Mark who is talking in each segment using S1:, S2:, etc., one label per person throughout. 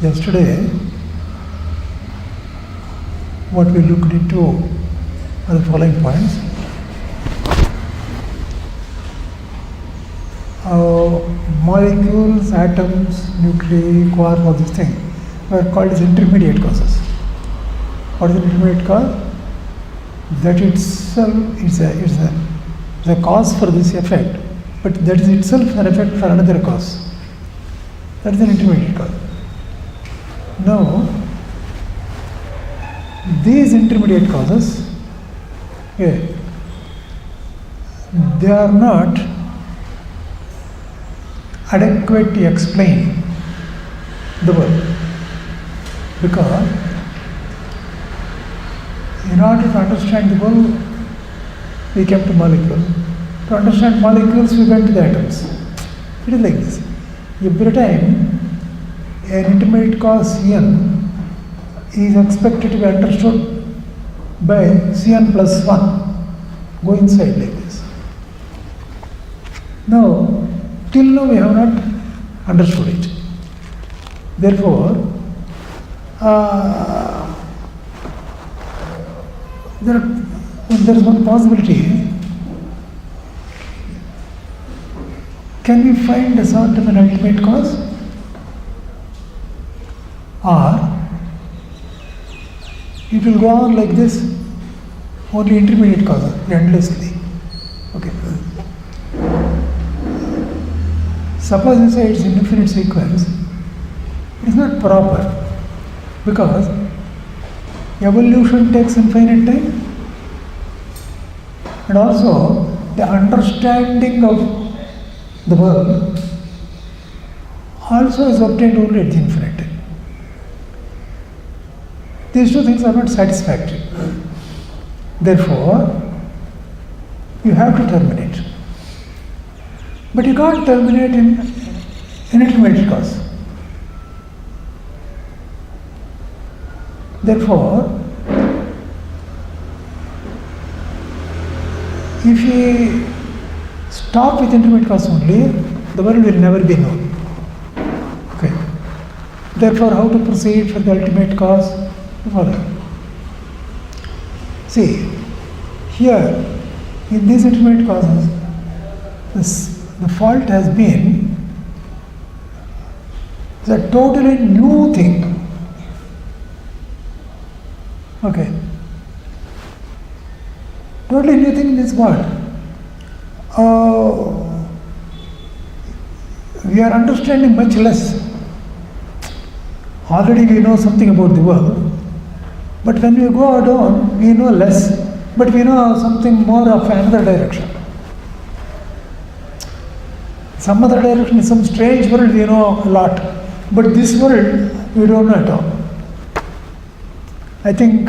S1: Yesterday, what we looked into are the following points. Molecules, atoms, nuclei, quark, all these things were called as intermediate causes. What is an intermediate cause? That itself is a cause for this effect, but that is itself an effect for another cause. That is an intermediate cause. Now, these intermediate causes, they are not adequate to explain the world, because in order to understand the world, we came to molecules. To understand molecules, we went to the atoms. It is like this. Every time an intermediate cause Cn is expected to be understood by Cn plus 1, go inside like this. Now, till now we have not understood it. Therefore, there is one possibility. Can we find a sort of an ultimate cause? Or it will go on like this, only intermediate causes, endlessly. Okay. Suppose you say it's an infinite sequence, it is not proper, because evolution takes infinite time, and also the understanding of the world also is obtained only at the infinite time. These two things are not satisfactory. Therefore, you have to terminate. But you can't terminate in an intermediate cause. Therefore, if we stop with intermediate cause only, the world will never be known. Okay. Therefore, how to proceed for the ultimate cause? The following. See, here, in these intermediate causes, the fault has been a totally new thing. Okay. Totally new thing is what? We are understanding much less. Already we know something about the world, but when we go down, we know less, but we know something more of another direction. Some other direction, some strange world, we know a lot, but this world, we don't know at all. I think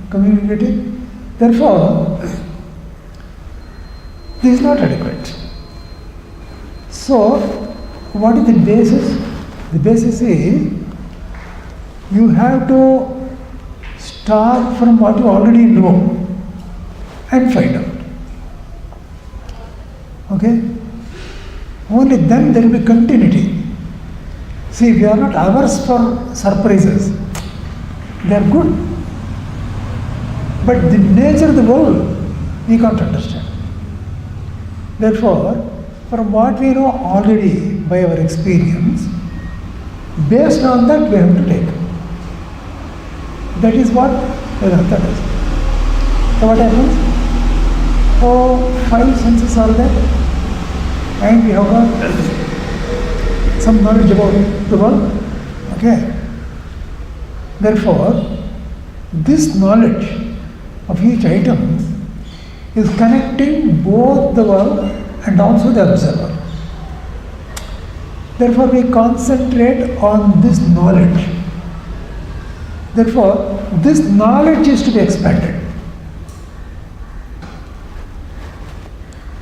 S1: communicating. Therefore, this is not adequate. So, what is the basis? The basis is you have to start from what you already know and find out. Okay? Only then there will be continuity. See, we are not averse for surprises. They are good. But the nature of the world, we can't understand. Therefore, from what we know already by our experience, based on that we have to take. That is what Vedanta does. So what happens? Oh, 5 senses are there, and we have got some knowledge about the world. Okay. Therefore, this knowledge of each item is connecting both the world and also the observer. Therefore, we concentrate on this knowledge. Therefore, this knowledge is to be expanded.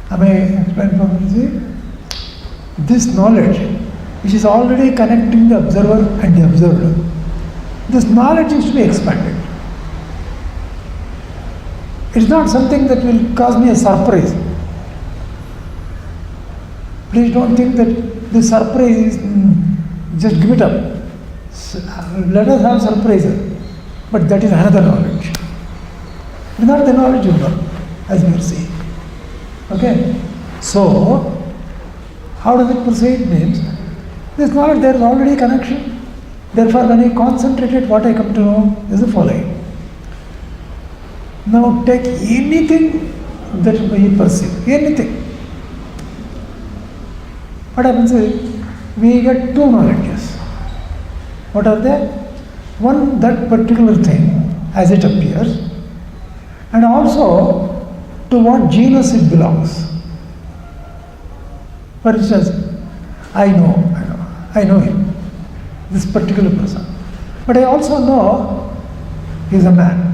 S1: Am I explaining properly? This knowledge, which is already connecting the observer and the observer, this knowledge is to be expanded. It's not something that will cause me a surprise. Please don't think that the surprise is just give it up. Let us have surprises, but that is another knowledge. It is not the knowledge you know, as we see. Okay? So, how does it proceed? Means, this knowledge, there is already a connection. Therefore, when I concentrate at what I come to know is the following. Now, take anything that we perceive, anything. What happens is, we get two knowledges. What are they? One, that particular thing as it appears, and also to what genus it belongs. For instance, I know him, this particular person. But I also know he is a man.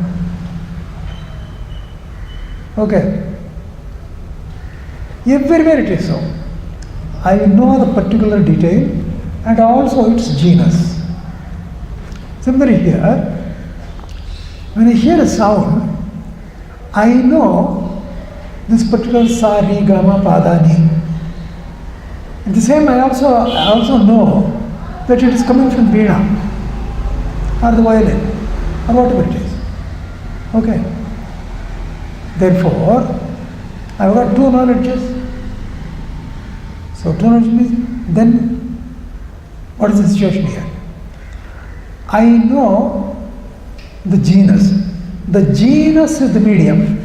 S1: Okay. Everywhere it is so. I know the particular detail and also its genus. Similarly here, when I hear a sound, I know this particular sa, ri, ga, ma, pa, da, ni. At the same, I also know that it is coming from veena or the violin or whatever it is. Okay. Therefore, I have got two knowledges. So two knowledge means, then what is the situation here? I know the genus. The genus is the medium.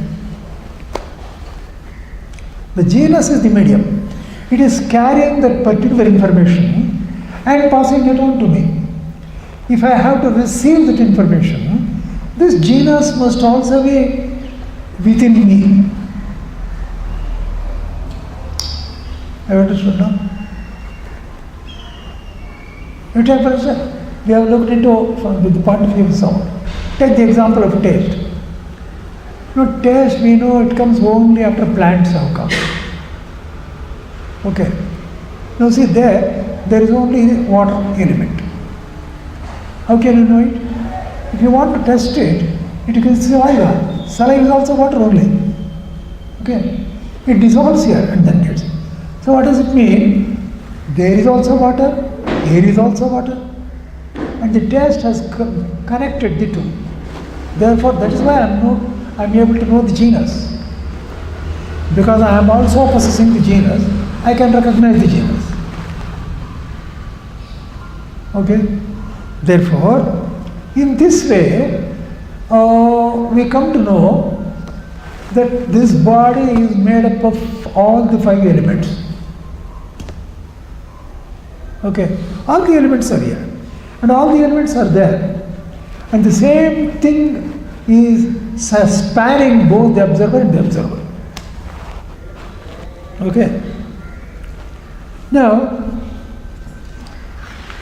S1: The genus is the medium. It is carrying that particular information and passing it on to me. If I have to receive that information, this genus must also be within me. Have you understood now? You take for instance, we have looked into from the point of view of sound. Take the example of taste. Taste, we know it comes only after plants have come. Okay. Now see there is only water element. How can you know it? If you want to test it, it is saliva. Saliva is also water only. Okay. It dissolves here and then gets. So what does it mean? There is also water, here is also water. And the taste has connected the two. Therefore, that is why I am able to know the genus. Because I am also possessing the genus, I can recognize the genus. Okay? Therefore, in this way, we come to know that this body is made up of all the five elements. Okay? All the elements are here. And all the elements are there. And the same thing is spanning both the observer and the observer. Okay. Now,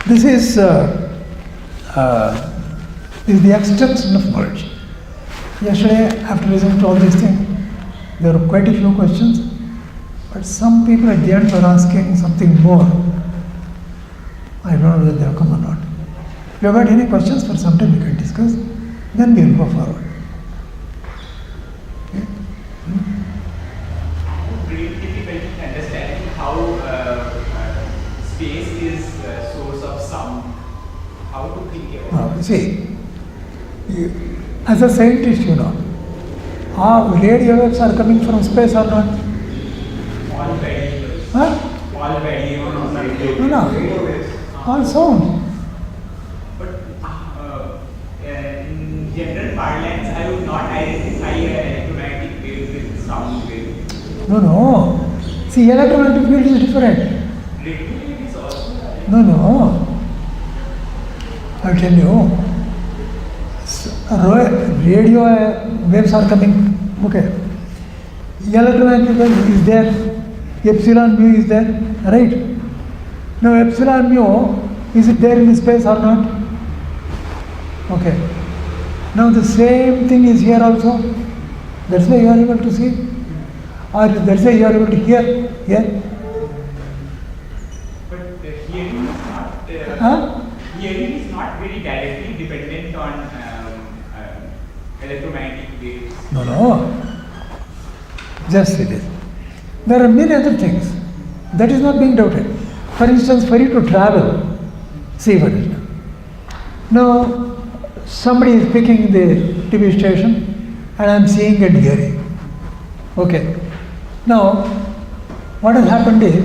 S1: this is the extension of knowledge. Yesterday, after listening to all these things, there were quite a few questions, but some people at the end were asking something more. I don't know whether they have come or not. If you have got any questions, for some time we can discuss, then we will go forward. Okay?
S2: Very difficult understanding how space is source of sound. How to think about it?
S1: See, as a scientist, you know, radio waves are coming from space or not?
S2: All variables.
S1: Huh?
S2: All variables.
S1: No. All sound.
S2: But in general parlance, I would not identify electromagnetic wave with sound wave.
S1: No. See, electromagnetic field is different.
S2: Radio wave is also.
S1: No. I tell you, radio waves are coming. Okay. Electromagnetic wave is there. Epsilon mu is there. Right? Now epsilon mu, is it there in the space or not? Okay. Now the same thing is here also. That's why you are able to see. Or that's why you are able to hear. Here.
S2: But hearing is not. Hearing is not very directly dependent on electromagnetic waves.
S1: No. Just say this. There are many other things. That is not being doubted. For instance, for you to travel, see what is Now, somebody is speaking in the TV station and I am seeing and hearing. Okay. Now, what has happened is,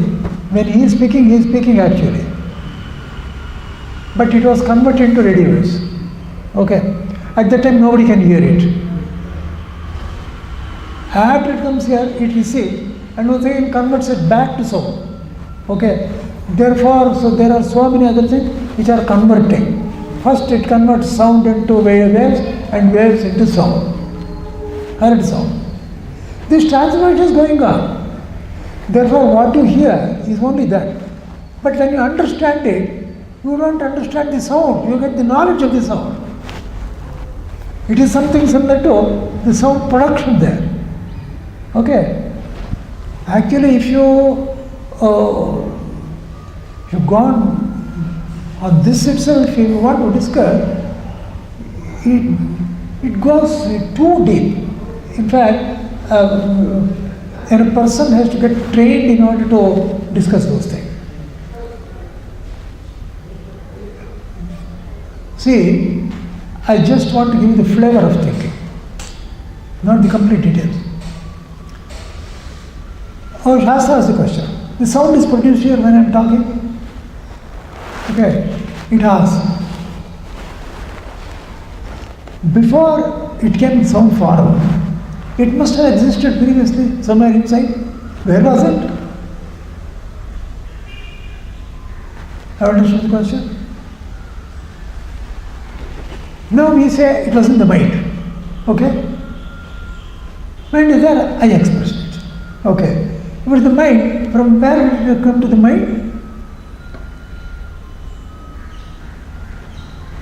S1: when he is speaking actually. But it was converted into radio waves. Okay. At that time, nobody can hear it. After it comes here, it receives, and once again converts it back to sound. Okay. Therefore, so there are so many other things which are converting. First, it converts sound into waves and waves into sound. Heard sound. This transmission is going on. Therefore, what you hear is only that. But when you understand it, you don't understand the sound, you get the knowledge of the sound. It is something similar to the sound production there. Okay. Actually, if you've gone on this itself, if you want to discuss, it goes too deep. In fact, and a person has to get trained in order to discuss those things. See, I just want to give you the flavor of thinking, not the complete details. Oh, Shastra asks the question. The sound is produced here when I am talking. Okay, it asks. Before it came in sound form, it must have existed previously somewhere inside. Where was it? Have you understood the question? Now we say it was in the mind. Okay? Mind is there, I expressed it. Okay. But the mind, from where did it come to the mind?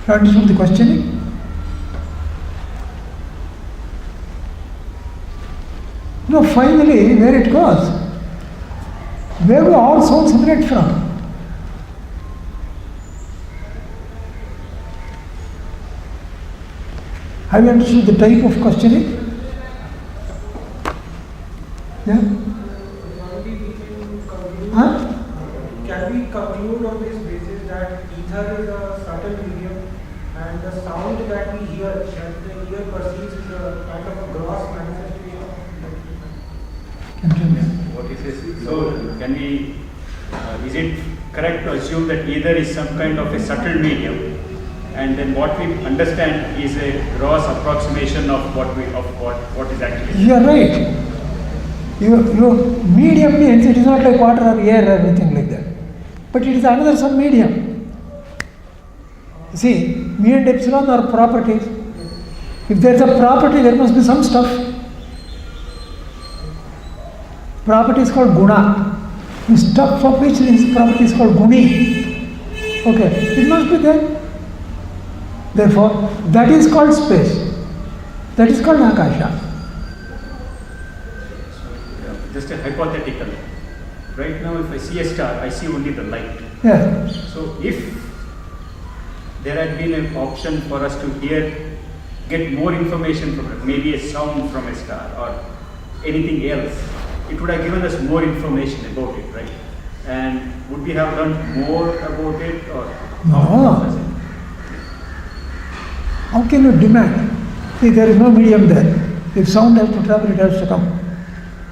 S1: You understood the questioning? No, finally, where it goes? Where do all sounds emanate from? Have you understood the type of questioning? Yeah?
S3: Can we conclude on this basis that ether is a subtle medium and the sound that we hear, that the ear perceives, is a kind of a gross manifestation?
S4: What he says. So, can we? Is it correct to assume that ether is some kind of a subtle medium, and then what we understand is a gross approximation of what is actually?
S1: You are right. Your medium means it is not like water or air or anything like that, but it is another some medium. See, mu and epsilon are properties. If there is a property, there must be some stuff. Property is called guna. The stuff of which this property is called guni. Okay, it must be there. Therefore, that is called space. That is called akasha.
S4: Just a hypothetical. Right now, if I see a star, I see only the light.
S1: Yeah.
S4: So, if there had been an option for us to get more information from it, maybe a sound from a star or anything else, it would have given us more information about it, right? And would we have learned more about it or?
S1: No. How can you demand? See, there is no medium there. If sound has to travel, it has to come.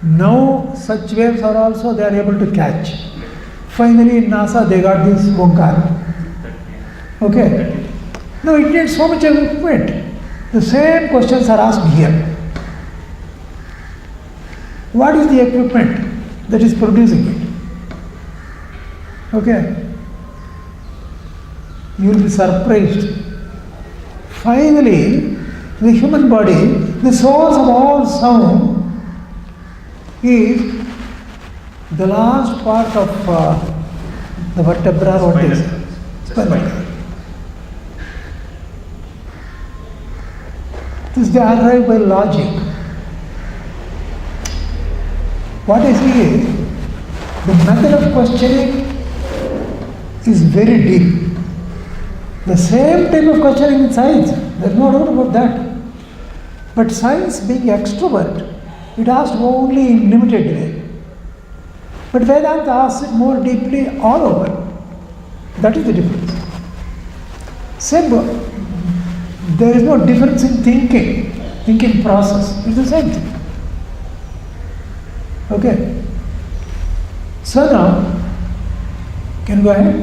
S1: Now, such waves are also they are able to catch. Finally, in NASA, they got this Onkar. Okay. Now, it needs so much equipment. The same questions are asked here. What is the equipment that is producing it? Okay. You will be surprised. Finally, the human body, the source of all sound, is the last part of the vertebra or what is spinal cord. This is arrived by logic. What I see is the method of questioning is very deep. The same type of questioning in science, there is no doubt about that. But science being extrovert, it asks only in limited way. But Vedanta asks it more deeply all over. That is the difference. Same, there is no difference in thinking process. It's the same thing. Okay. So now, can you go ahead?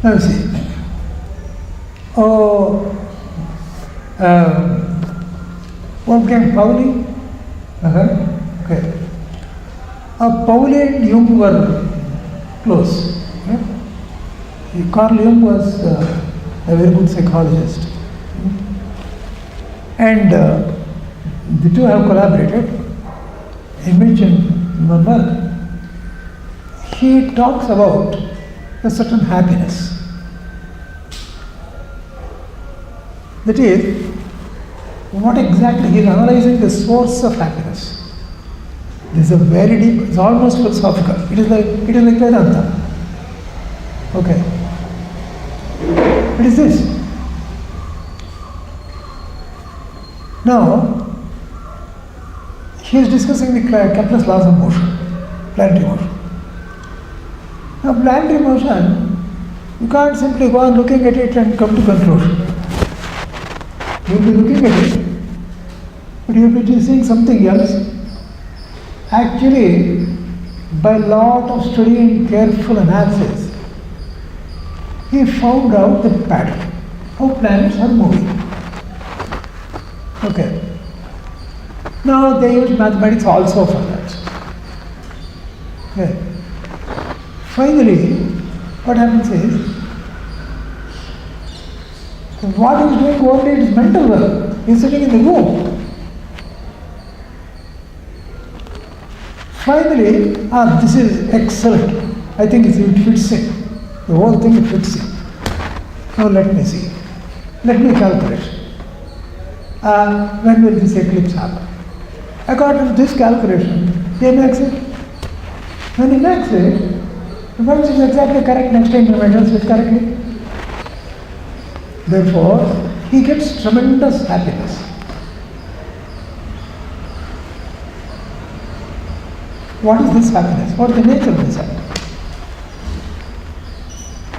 S1: Now see. Wolfgang Pauli. Okay. Pauli and Jung were close. Okay? Carl Jung was a very good psychologist. And the two have collaborated. He mentioned one work. He talks about a certain happiness. That is, what exactly he is analyzing the source of happiness. This is a very deep, it's almost philosophical. It is like Vedanta. Okay. What is this? Now, he is discussing the Kepler's laws of motion, planetary motion. Now, planetary motion, you can't simply go on looking at it and come to conclusion. You will be looking at it, but you will be seeing something else. Actually, by a lot of study and careful analysis, he found out the pattern, how planets are moving. Okay. Now they use mathematics also for that. Okay. Finally, what happens is, what he is doing only is mental work. He is sitting in the room. Finally, this is excellent. I think it fits in. The whole thing fits in. Now let me see. Let me calculate. When will this eclipse happen? According to this calculation, he makes it. When he makes it, once it's exactly correct, next time he measures it correctly. Therefore, he gets tremendous happiness. What is this happiness? What is the nature of this happiness?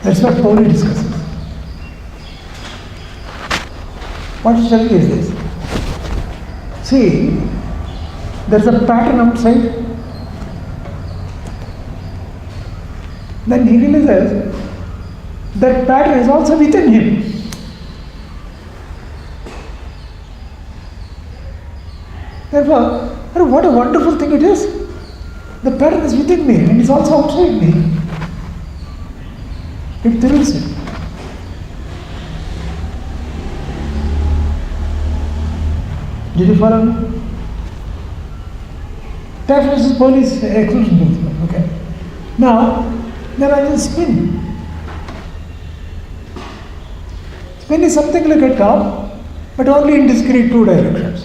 S1: That's what Pauli discusses. What study is this? See, there's a pattern outside. Then he realizes that pattern is also within him. Therefore, what a wonderful thing it is. The pattern is within me and it's also outside me. It thrills him. Did you follow me? That was the police exclusion principle. Okay. Now, there are just spin. Spin is something like a top, but only in discrete two directions.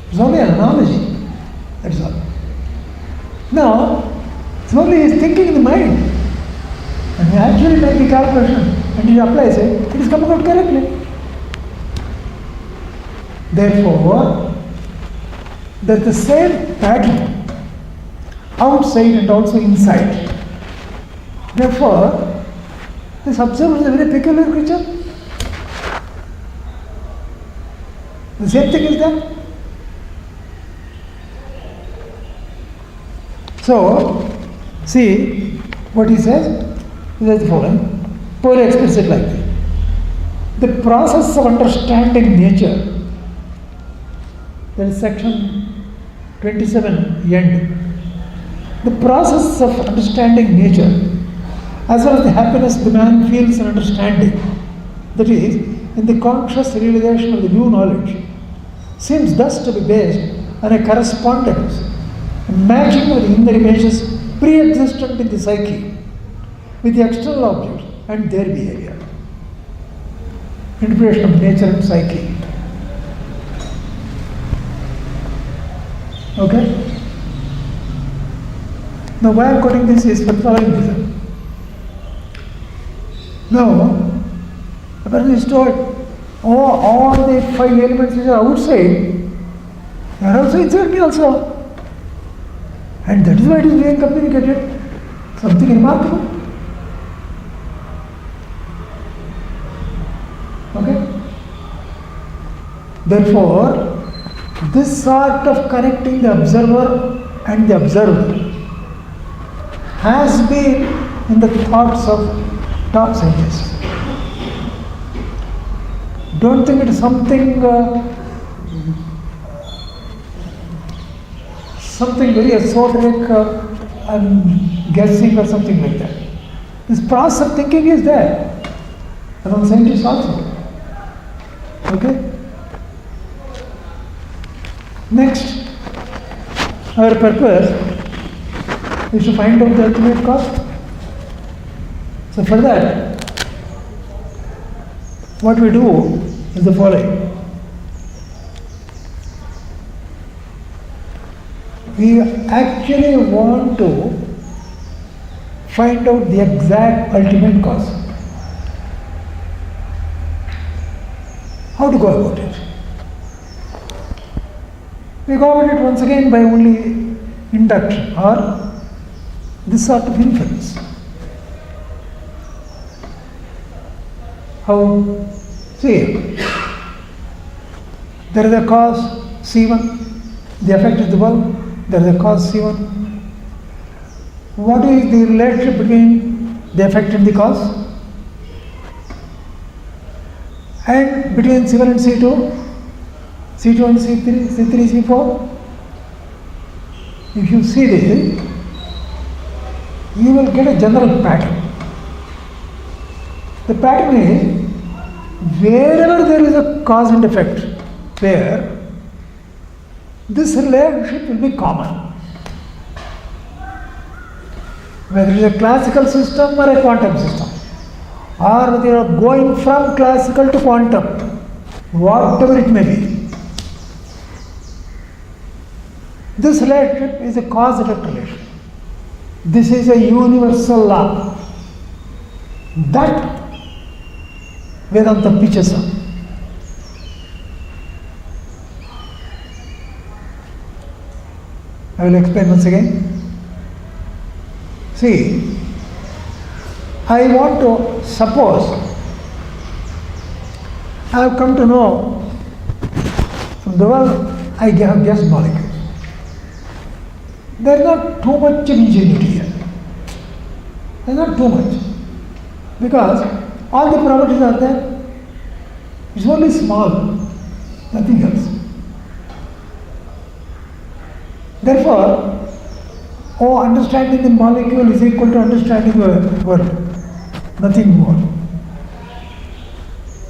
S1: It's only an analogy. That's all. Now, it's only his thinking in the mind. And he actually makes the calculation and he applies it, it is coming out correctly. Therefore, there's the same pattern outside and also inside. Therefore, this observer is a very peculiar creature. The same thing is there. So, see what he says. He says the following. Pauli expresses it like this. The process of understanding nature, that is section 27 end. The process of understanding nature, as well as the happiness the man feels in understanding, that is, in the conscious realization of the new knowledge, seems thus to be based on a correspondence, a matching of the inner images pre-existent in the psyche with the external objects and their behavior. Interpretation of nature and psyche. Okay? Now why I am quoting this is for the following reason. Now, the person is told, all the five elements which are outside, they are also inside me also. And that is why it is being communicated. Something remarkable. Okay? Therefore, this sort of connecting the observer and the observer has been in the thoughts of top scientists. Don't think it is something very esoteric and guessing or something like that. This process of thinking is there among scientists also. Okay? Next, our purpose is to find out the ultimate cause. So for that, what we do is the following. We actually want to find out the exact ultimate cause. How to go about it? We go about it once again by only induction or this sort of inference. How? See, there is a cause C1, the effect is the bulb, there is a cause C1. What is the relationship between the effect and the cause? And between C1 and C2? C2 and C3, C3, C4. If you see this, you will get a general pattern. The pattern is, wherever there is a cause and effect, where this relationship will be common. Whether it is a classical system or a quantum system, or whether you are going from classical to quantum, whatever it may be. This relationship is a cause-effect relation. This is a universal law that Vedanta pitches on. I will explain once again. See, I want to suppose I have come to know from the world I have guessed molecules. There is not too much ingenuity here. There is not too much. Because all the properties are there. It's only small, nothing else. Therefore, understanding the molecule is equal to understanding the world. Nothing more.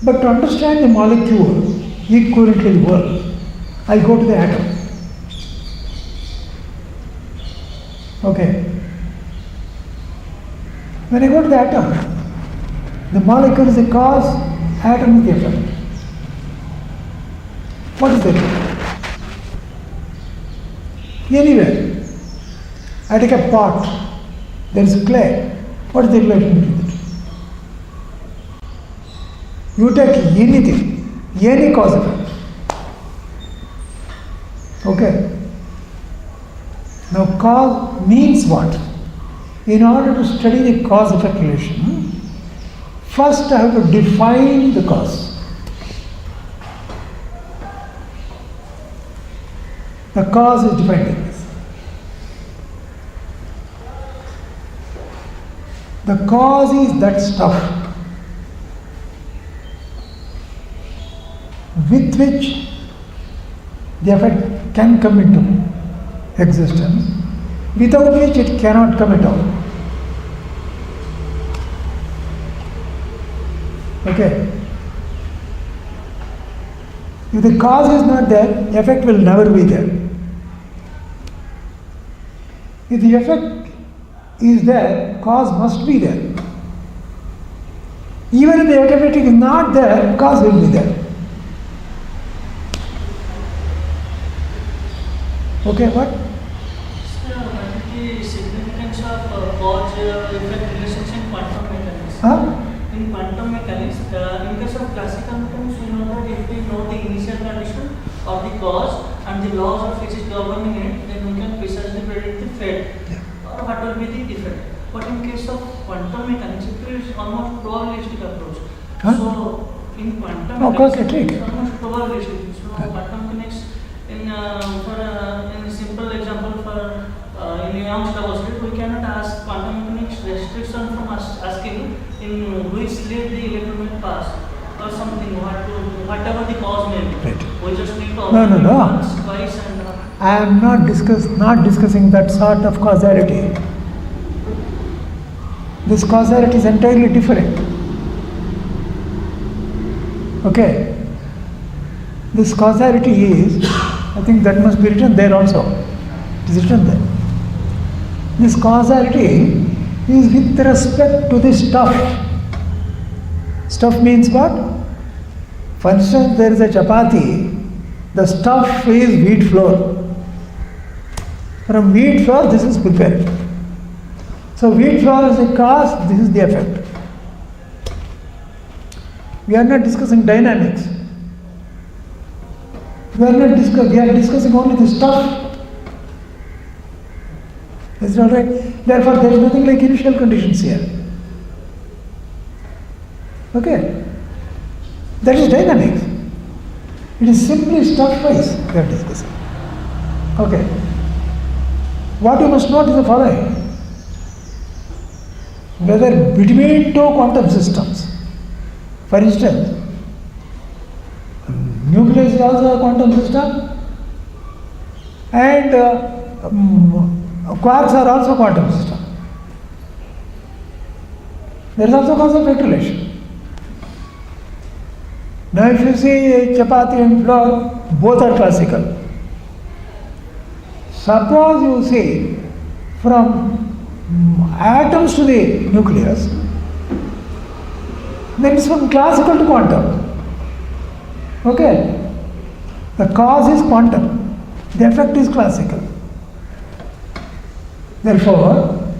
S1: But to understand the molecule equivalent to the world, I go to the atom. Okay. When I go to the atom, the molecule is the cause, atom is the effect. What is that? Anywhere, I take a pot, there is clay. What is the relation between the two? You take anything, any cause effect. Okay. Now cause means what? In order to study the cause-effect relation, first I have to define the cause. The cause is defined like this. The cause is that stuff with which the effect can come into existence, without which it cannot come at all. Okay. If the cause is not there, the effect will never be there. If the effect is there, cause must be there. Even if the effect is not there, cause will be there. Okay, what?
S5: The significance of cause-effect relations in quantum mechanics.
S1: Huh?
S5: In quantum mechanics, in case of classical mechanics, we know that if we know the initial condition of the cause and the laws of physics governing it, then we can precisely predict the fate or what will be the effect. But in case of quantum mechanics, it is almost probabilistic approach.
S1: Huh?
S5: So in quantum
S1: Okay,
S5: mechanics,
S1: take.
S5: it's almost probability. So
S1: Yeah.
S5: quantum mechanics, in a simple example for in Young's double slit, we cannot ask quantum mechanics restriction from us asking in which slit the electron will pass or something, whatever the cause may be.
S1: Right.
S5: We just need to
S1: No.
S5: observe it once, twice, and
S1: I am not discussing that sort of causality. This causality is entirely different. Okay. This causality is, I think that must be written there also. It is written there. This causality is with respect to the stuff. Stuff means what? For instance, there is a chapati, the stuff is wheat flour. From wheat flour, this is prepared. So wheat flour is the cause, this is the effect. We are not discussing dynamics. We are discussing only the stuff. Is that right? Therefore, there is nothing like initial conditions here. Okay? That is dynamics. It is simply stuff-wise we are discussing. Okay. What you must note is the following. Whether between two quantum systems, for instance, nucleus is also a quantum system, and quarks are also quantum system. There is also concept of relation. Now if you see chapati and flour, both are classical. Suppose you see from atoms to the nucleus, then it's from classical to quantum. Okay? The cause is quantum, the effect is classical. Therefore,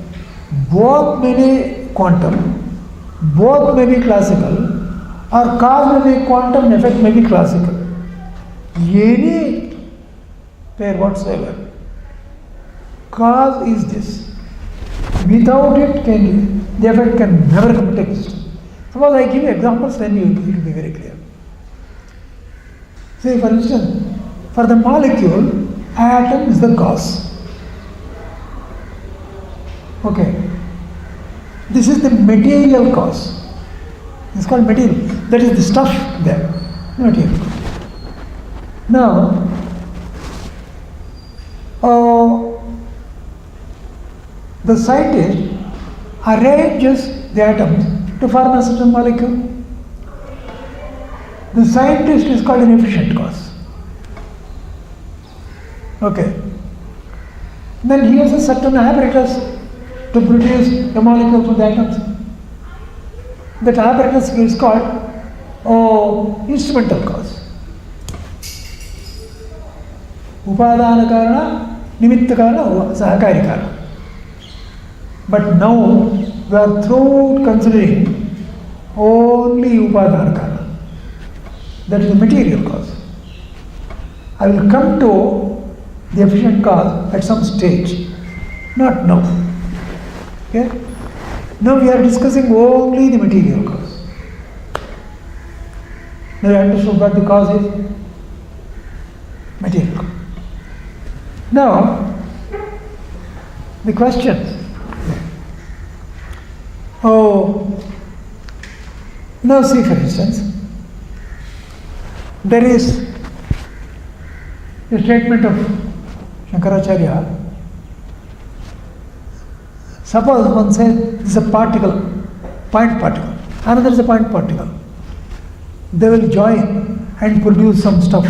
S1: both may be quantum, both may be classical, or cause may be quantum, effect may be classical. Any pair whatsoever. Cause is this. Without it, the effect can never come to existence. Suppose I give you examples, then it will be very clear. Say, for instance, for the molecule, atom is the cause. Okay. This is the material cause. It's called material. That is the stuff there. Material. Now, the scientist arranges the atoms to form a certain molecule. The scientist is called an efficient cause. Okay. Then he has a certain apparatus to produce a molecule from the atoms. That apparatus is called instrumental cause. Upadana karana, nimitta karana, sahakari karana. But now we are through considering only upadana karana. That is the material cause. I will come to the efficient cause at some stage, not now. Okay? Now we are discussing only the material cause. Now you understood what the cause is? Material cause. Now, the questions. Now see, for instance, there is a statement of Shankaracharya. Suppose one says this is a particle, point particle, another is a point particle. They will join and produce some stuff.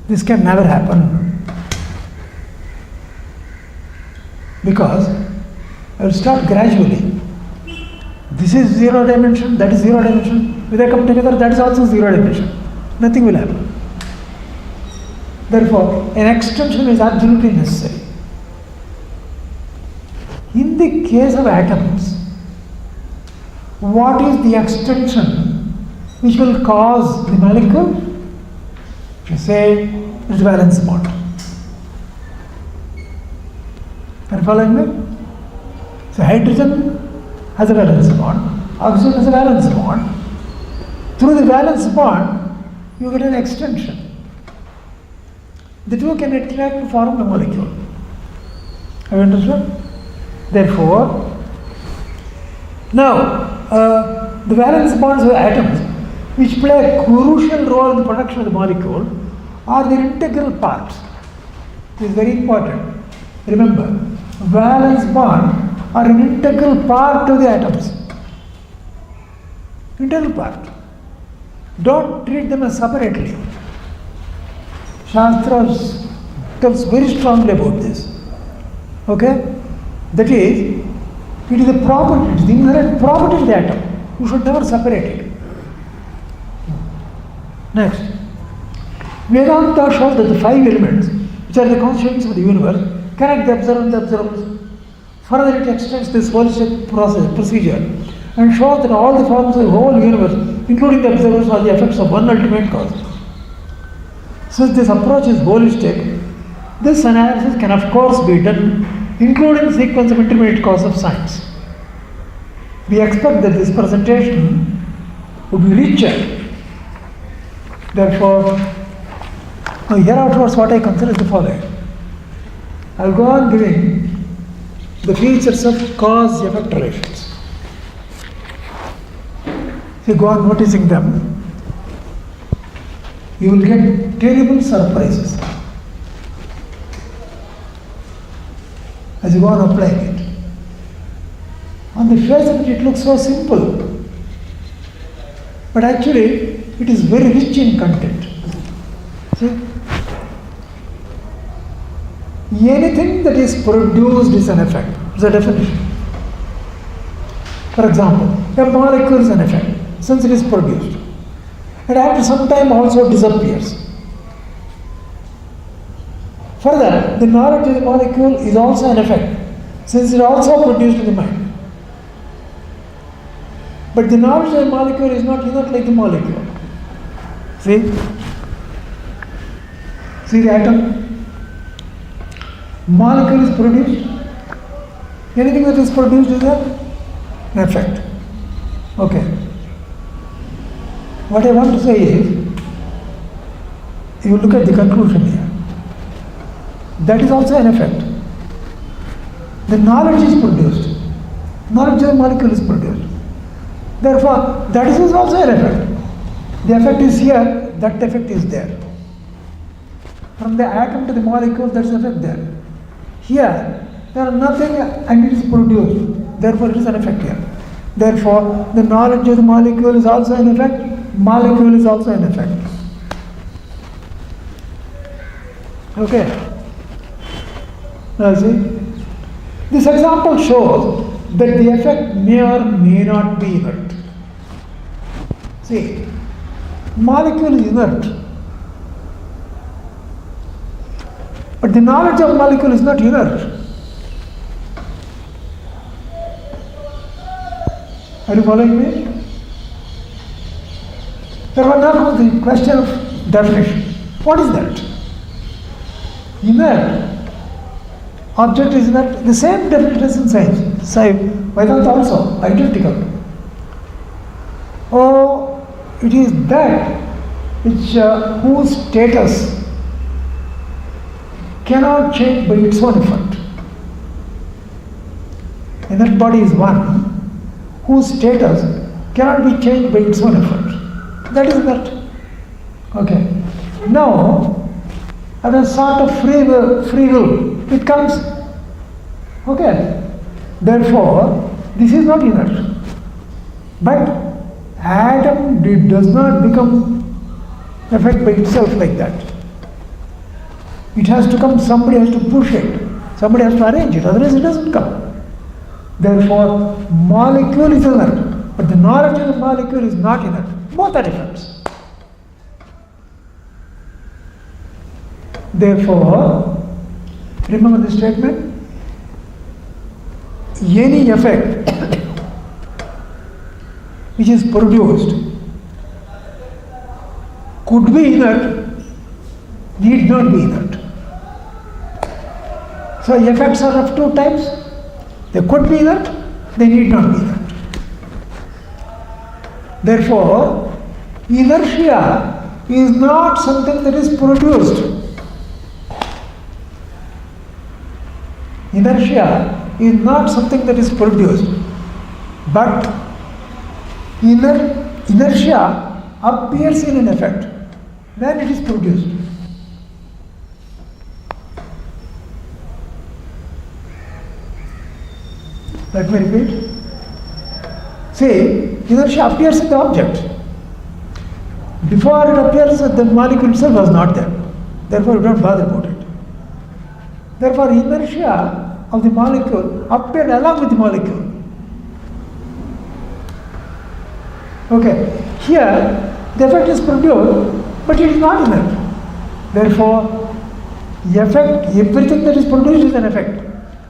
S1: This can never happen. Because I will start gradually. This is 0 dimension, that is 0 dimension. When they come together, that is also 0 dimension. Nothing will happen. Therefore, an extension is absolutely necessary. In the case of atoms, what is the extension which will cause the molecule? If you say it is valence bond. Are you following me? So hydrogen has a valence bond, oxygen has a valence bond. Through the valence bond, you get an extension. The two can interact to form the molecule. Have you understood? Therefore, now the valence bonds of atoms, which play a crucial role in the production of the molecule, are their integral parts. This is very important. Remember, valence bond are an integral part of the atoms. Integral part. Don't treat them as separately. Shastra tells very strongly about this. Okay? That is, it is a property, it is the inherent property of the atom. You should never separate it. Next. Vedanta shows that the five elements, which are the constituents of the universe, connect the observer and the observers. Further, it extends this holistic procedure and shows that all the forms of the whole universe, including the observers, are the effects of one ultimate cause. Since this approach is holistic, this analysis can of course be done, including sequence of intermediate cause of science. We expect that this presentation would be richer. Therefore, now here afterwards what I consider is the following. I will go on giving the features of cause-effect relations. If you go on noticing them, you will get terrible surprises as you go on applying it. On the face of it looks so simple, but actually it is very rich in content. See? Anything that is produced is an effect. It's a definition. For example, a molecule is an effect since it is produced. And after some time also disappears. Further, the knowledge of the molecule is also an effect since it is also produced in the mind. But the knowledge of the molecule is not inert like the molecule. See? See the atom? Molecule is produced. Anything that is produced is an effect. Okay. What I want to say is, you look at the conclusion here. That is also an effect. The knowledge is produced. Knowledge of the molecule is produced. Therefore, that is also an effect. The effect is here, that effect is there. From the atom to the molecule, there is effect there. Here, there is nothing and it is produced. Therefore, it is an effect here. Therefore, the knowledge of the molecule is also an effect. Molecule is also an effect. Okay. Now see, this example shows that the effect may or may not be inert. See, molecule is inert, but the knowledge of molecule is not inert. Are you following me? Therefore, now comes the question of definition. What is that? Inert. Object is inert. The same definition is in science. Vedanta also, identical. Oh, it is that which whose status cannot change by its own effort. Inert body is one whose status cannot be changed by its own effort. That is that. Okay. Now, as a sort of free will, it comes. Okay. Therefore, this is not inert. But atom does not become effect by itself like that. It has to come, somebody has to push it. Somebody has to arrange it, otherwise it doesn't come. Therefore, molecule is inert, but the knowledge of the molecule is not inert. Both are effects. Therefore, remember this statement? Any effect which is produced could be inert, need not be inert. So effects are of two types. They could be inert, they need not be inert. Therefore, Inertia is not something that is produced. Inertia is not something that is produced, but inertia appears in an effect when it is produced. Let me repeat. See, inertia appears in the object. Before it appears, the molecule itself was not there. Therefore, we don't bother about it. Therefore, inertia of the molecule appeared along with the molecule. Okay, here the effect is produced, but it is not inert. Therefore, the effect, everything that is produced is an effect.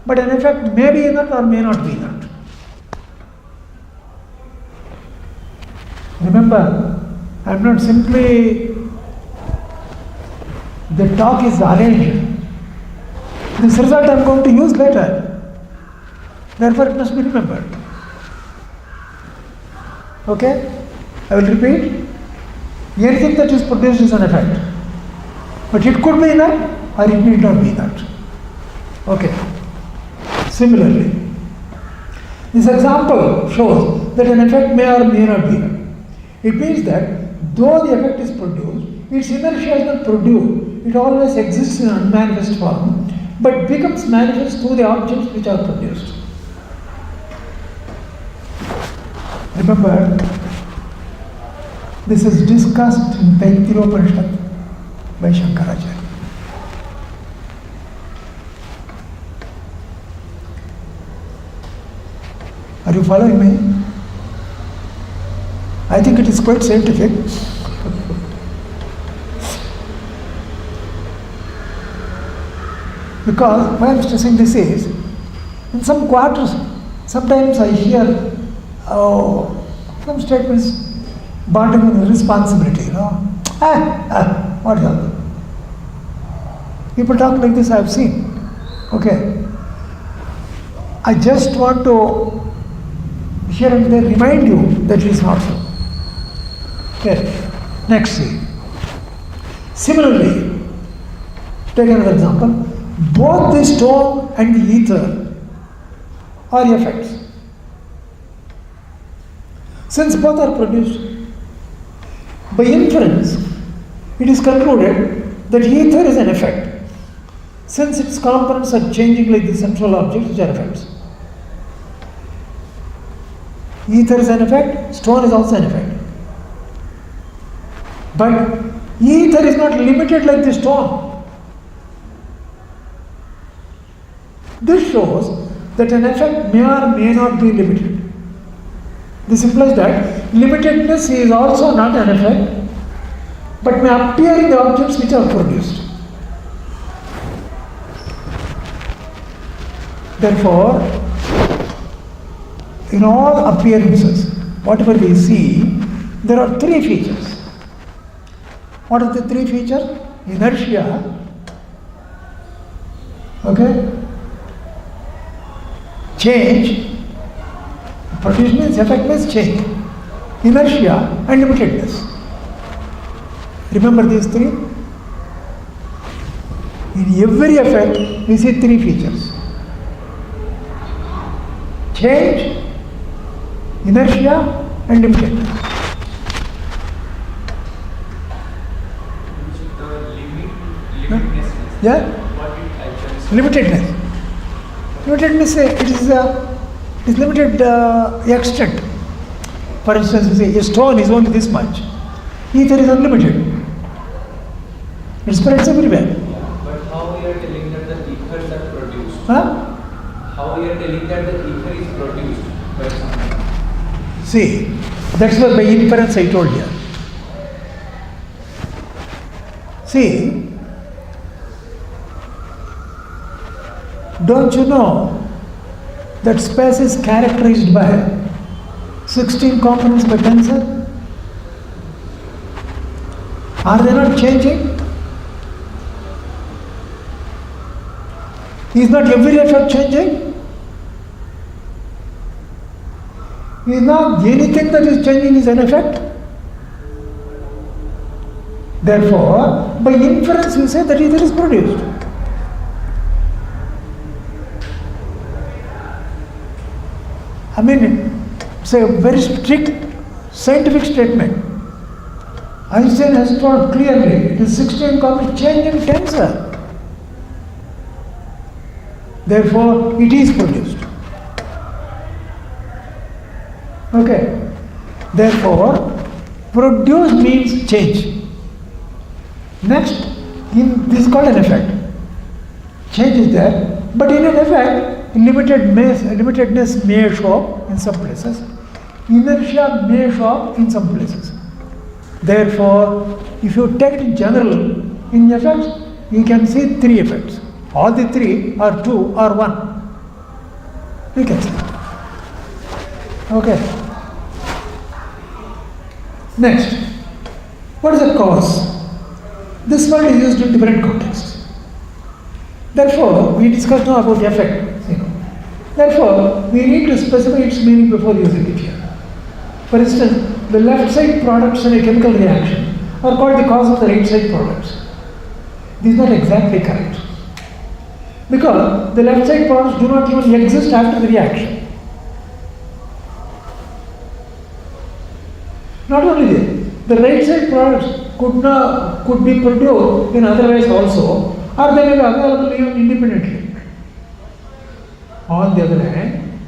S1: But an effect may be inert or may not be inert. Remember, I am not simply, the talk is arranged. This result I am going to use later. Therefore, it must be remembered. Okay? I will repeat. Anything that is produced is an effect. But it could be inert or it need not be inert. Okay. Similarly, this example shows that an effect may or may not be inert. It means that though the effect is produced, its inertia is not produced. It always exists in unmanifest form, but becomes manifest through the objects which are produced. Remember, this is discussed in Taittiropanishad by Shankaracharya. Are you following me? I think it is quite scientific. Because why I am stressing this is, in some quarters, sometimes I hear some statements bonding with responsibility, what is that? People talk like this, I have seen. Okay. I just want to here and there remind you that it is not so. Okay. Next scene. Similarly, take another example. Both the stone and the ether are effects. Since both are produced, by inference, it is concluded that ether is an effect, since its components are changing like the central objects which are effects. Ether is an effect, stone is also an effect. But ether is not limited like the stone. This shows that an effect may or may not be limited. This implies that limitedness is also not an effect, but may appear in the objects which are produced. Therefore, in all appearances, whatever we see, there are three features. What are the three features? Inertia, okay? Change, produce means effect means change. Inertia and limitedness. Remember these three? In every effect, we see three features. Change, inertia and limitedness. Yeah? Limitedness. Limitedness, it is limited extent. For instance, we say a stone is only this much. Ether is unlimited. It spreads everywhere.
S2: But how we are telling that the ethers are produced?
S1: Huh?
S2: How we are telling that the ether is produced by someone?
S1: See, that's what by inference I told you. See, don't you know that space is characterized by 16 components by tensor? Are they not changing? Is not every effect changing? Is not anything that is changing is an effect? Therefore, by inference you say that ether is produced. I mean, it's a very strict scientific statement. Einstein has told clearly, it is 16 complete changing tensor. Therefore, it is produced. Okay. Therefore, produce means change. Next, this is called an effect. Change is there, but in an effect, limitedness may show up in some places. Inertia may show up in some places. Therefore, if you take it in general, in effects, you can see three effects. All the three are two or one. You can see. Okay. Next, what is the cause? This word is used in different contexts. Therefore, we discussed now about the effect. Therefore, we need to specify its meaning before using it here. For instance, the left side products in a chemical reaction are called the cause of the right side products. This is not exactly correct. Because the left side products do not even exist after the reaction. Not only that, the right side products could be produced in other ways also, or they may be available even independently. On the other hand,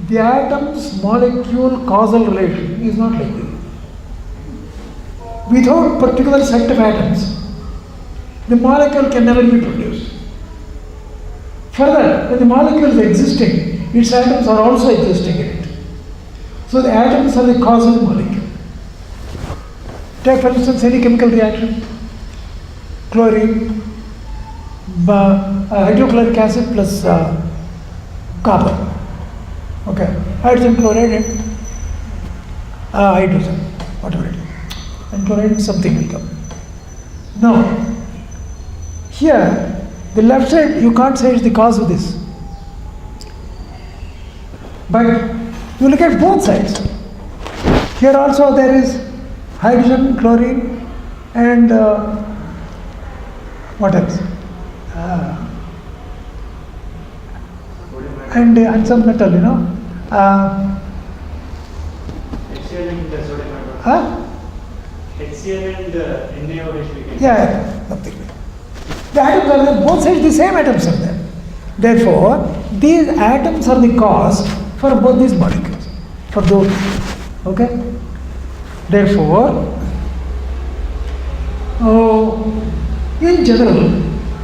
S1: the atom's molecule causal relation is not like this. Without particular set of atoms, the molecule can never be produced. Further, when the molecule is existing, its atoms are also existing in it. So the atoms are the cause of the molecule. Take for instance any chemical reaction, chlorine, hydrochloric acid plus copper. Okay, hydrogen chloride and hydrogen, whatever it is. And chloride, something will come. Now, here, the left side, you can't say it's the cause of this. But you look at both sides. Here also there is hydrogen, chlorine, and what else? And some metal,
S4: HCl and sodium hydroxide.
S1: Huh?
S4: HCl and NaOH.
S1: Yeah, something. The atoms are there, both sides the same atoms are there. Therefore, these atoms are the cause for both these molecules, for those. Okay? Therefore, in general,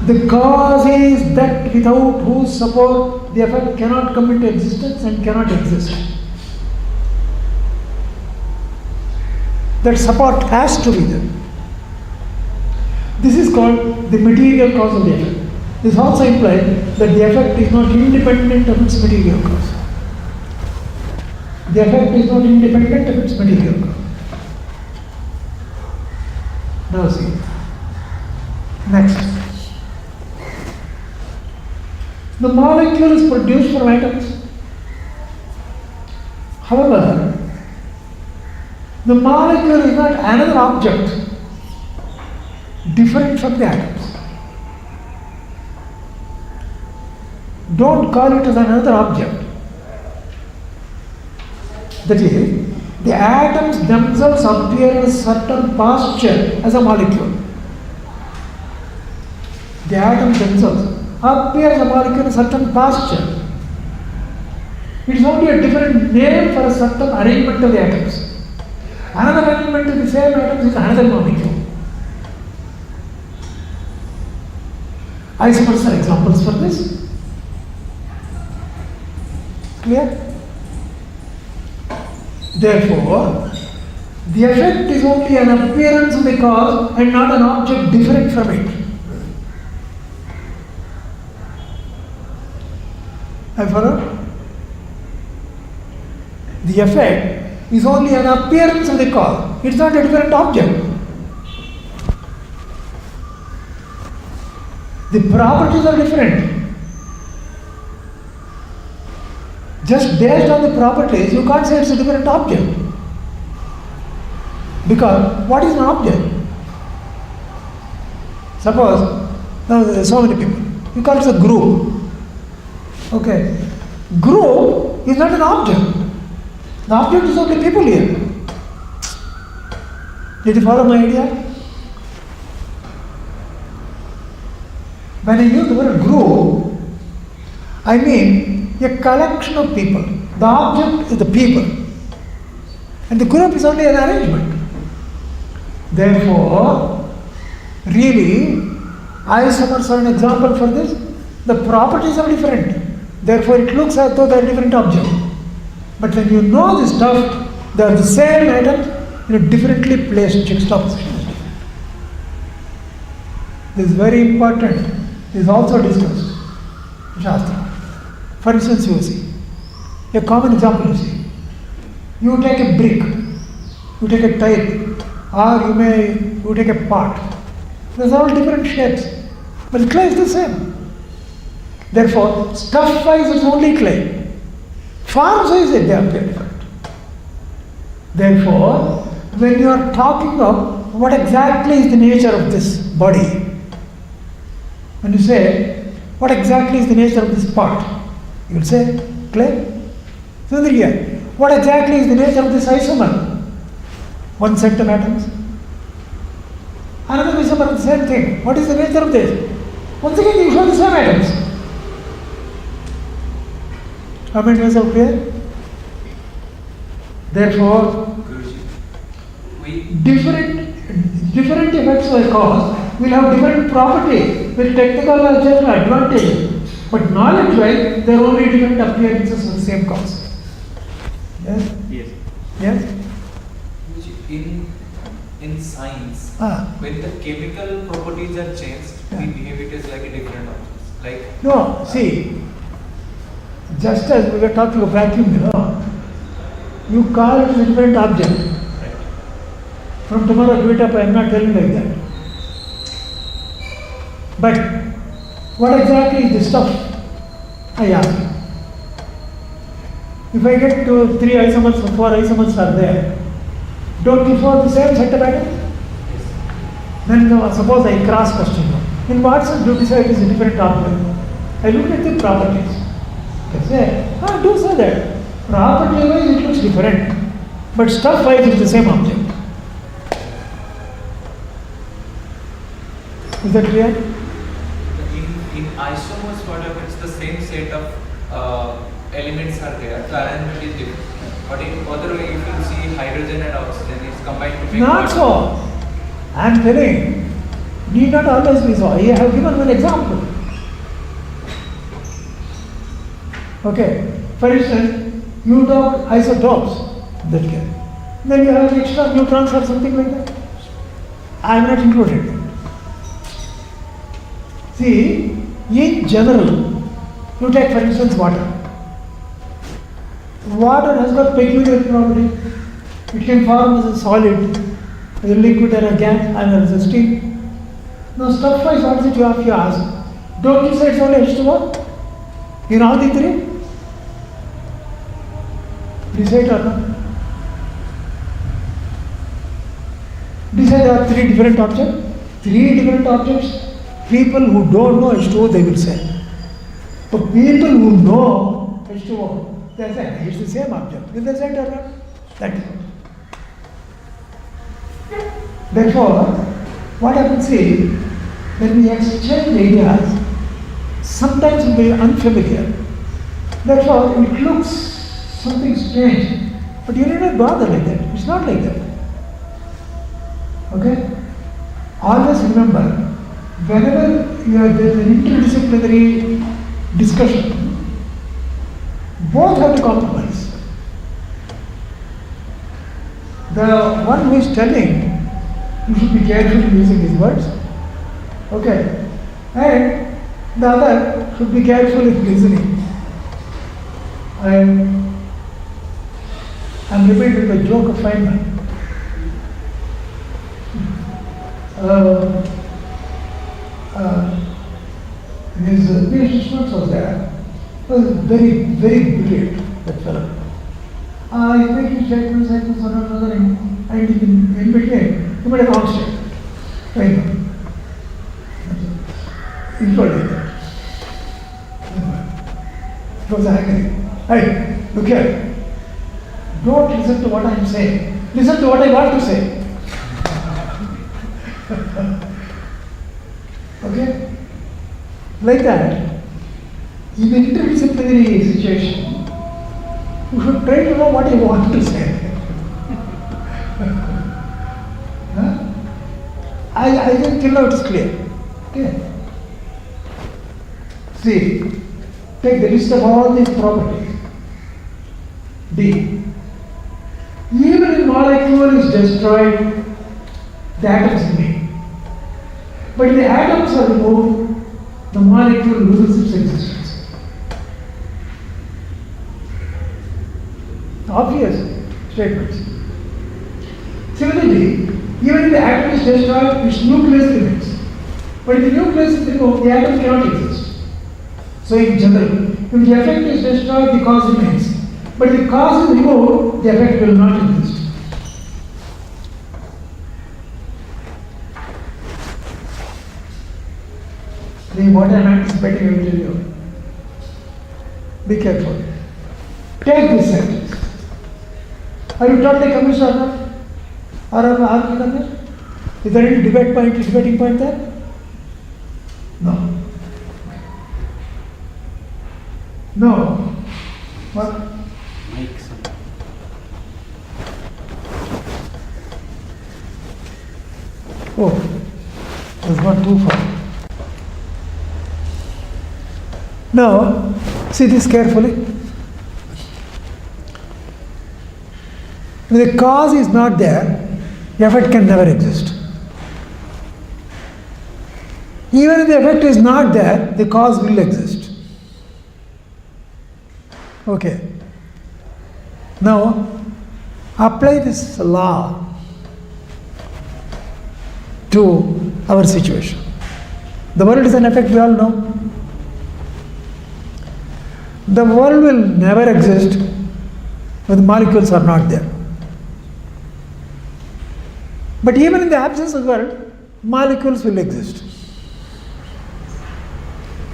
S1: the cause is that without whose support the effect cannot come into existence and cannot exist. That support has to be there. This is called the material cause of the effect. This also implies that the effect is not independent of its material cause. The effect is not independent of its material cause. Now see. Next. The molecule is produced from atoms. However, the molecule is not another object different from the atoms. Don't call it as another object. That is, the atoms themselves appear in a certain posture as a molecule. The atoms themselves appear as a molecule in a certain posture. It is only a different name for a certain arrangement of the atoms. Another arrangement of the same atoms is another molecule. Isomers are examples for this. Clear? Therefore, the effect is only an appearance of the cause and not an object different from it. I follow? The effect is only an appearance of the cause. It's not a different object. The properties are different. Just based on the properties, you can't say it's a different object. Because what is an object? Suppose, now there are so many people. You call it a group. Okay. Group is not an object. The object is only people here. Did you follow my idea? When I use the word group, I mean a collection of people. The object is the people. And the group is only an arrangement. Therefore, really, isomers are an example for this. The properties are different. Therefore, it looks as though they are different objects. But when you know this stuff, they are the same atoms in a differently placed juxtaposition. This is very important. This is also discussed in Shastra. For instance, you see, a common example you see. You take a brick, you take a tile, or you take a pot. These are all different shapes, but the clay is the same. Therefore, stuff-wise it's only clay. Form-wise they are different. Therefore, when you are talking of what exactly is the nature of this body, when you say, what exactly is the nature of this pot, you will say, clay. So here, what exactly is the nature of this isomer? One set of atoms. Another isomer, the same thing. What is the nature of this? Once again, you show the same atoms. Comment myself clear? Therefore, different effects will cause will have different property with technical or general advantage. But knowledge-wise, they are only different appearances of the same cause. Yes?
S4: Yes.
S1: Yes?
S6: In science, when the chemical properties are changed, we behave it as like a different object. Like
S1: no, see, just as we were talking of vacuum, you call it a different object.
S6: right.
S1: From tomorrow, give it up, I am not telling like that. But what exactly is this stuff? I ask you. If I get to 3 isomers or 4 isomers are there, don't you follow the same set of atoms? Then suppose I cross question you. In what sense do you decide it is a different object? I look at the properties. I say, do say that. Property wise it looks different, but stuff wise it's the same object. Is that clear?
S6: In isomers, what happens? The same set of elements are there. The arrangement is different. But in other way, if you see hydrogen and oxygen, it's combined to make
S1: Not
S6: one.
S1: so. I am telling, need not always be so. I have given one example. Okay. For instance, you talk isotopes, that case. Then you have extra neutrons or something like that. I am not included. See, in general, you take for instance water. Water has got peculiar property. It can form as a solid, as a liquid or a gas, and as a steam. Now, stuff-wise, what is it you have to ask? Don't you say it's only H2O? In all the three? Decide or not? Decide there are 3 different objects. 3 different objects. People who don't know H2O, they will say. For people who know H2O, they say it's the same object. Will they say it or not? That is it. Therefore, what happens is, when we exchange ideas, sometimes it will be unfamiliar. Therefore, it looks something strange. But you need not bother like that. It's not like that. Okay? Always remember, whenever there is an interdisciplinary discussion, both have to compromise. The one who is telling, you should be careful in using his words. Okay? And the other should be careful in listening. I'm repeating the joke of Feynman. His PhD students was there. He was very, very brilliant, that fellow. He making statements like this, one another, and in between, he made a wrong statement. including that. It was angry. Hey, look here. Don't listen to what I am saying. Listen to what I want to say. Okay? Like that, in the interdisciplinary situation, you should try to know what you want to say. Huh? I think till now it is clear. Okay? See, take the list of all these properties. D. Even if molecule is destroyed, the atoms remain. But if the atoms are removed, the molecule loses its existence. Obvious statements. Similarly, even if the atom is destroyed, its nucleus remains. But if the nucleus is removed, the atom cannot exist. So in general, if the effect is destroyed, the cause remains. But if the cause is removed, the effect will not exist. See what I am anticipating, I will tell you. Be careful. Take this sentence. Are you totally convinced or not? Or are you convinced? Is there any debating point there? No. No. What? Oh, it's gone too far. Now, see this carefully. If the cause is not there, effect can never exist. Even if the effect is not there, the cause will exist. Okay. Now, apply this law to our situation. The world is an effect, we all know. The world will never exist when the molecules are not there. But even in the absence of the world, molecules will exist.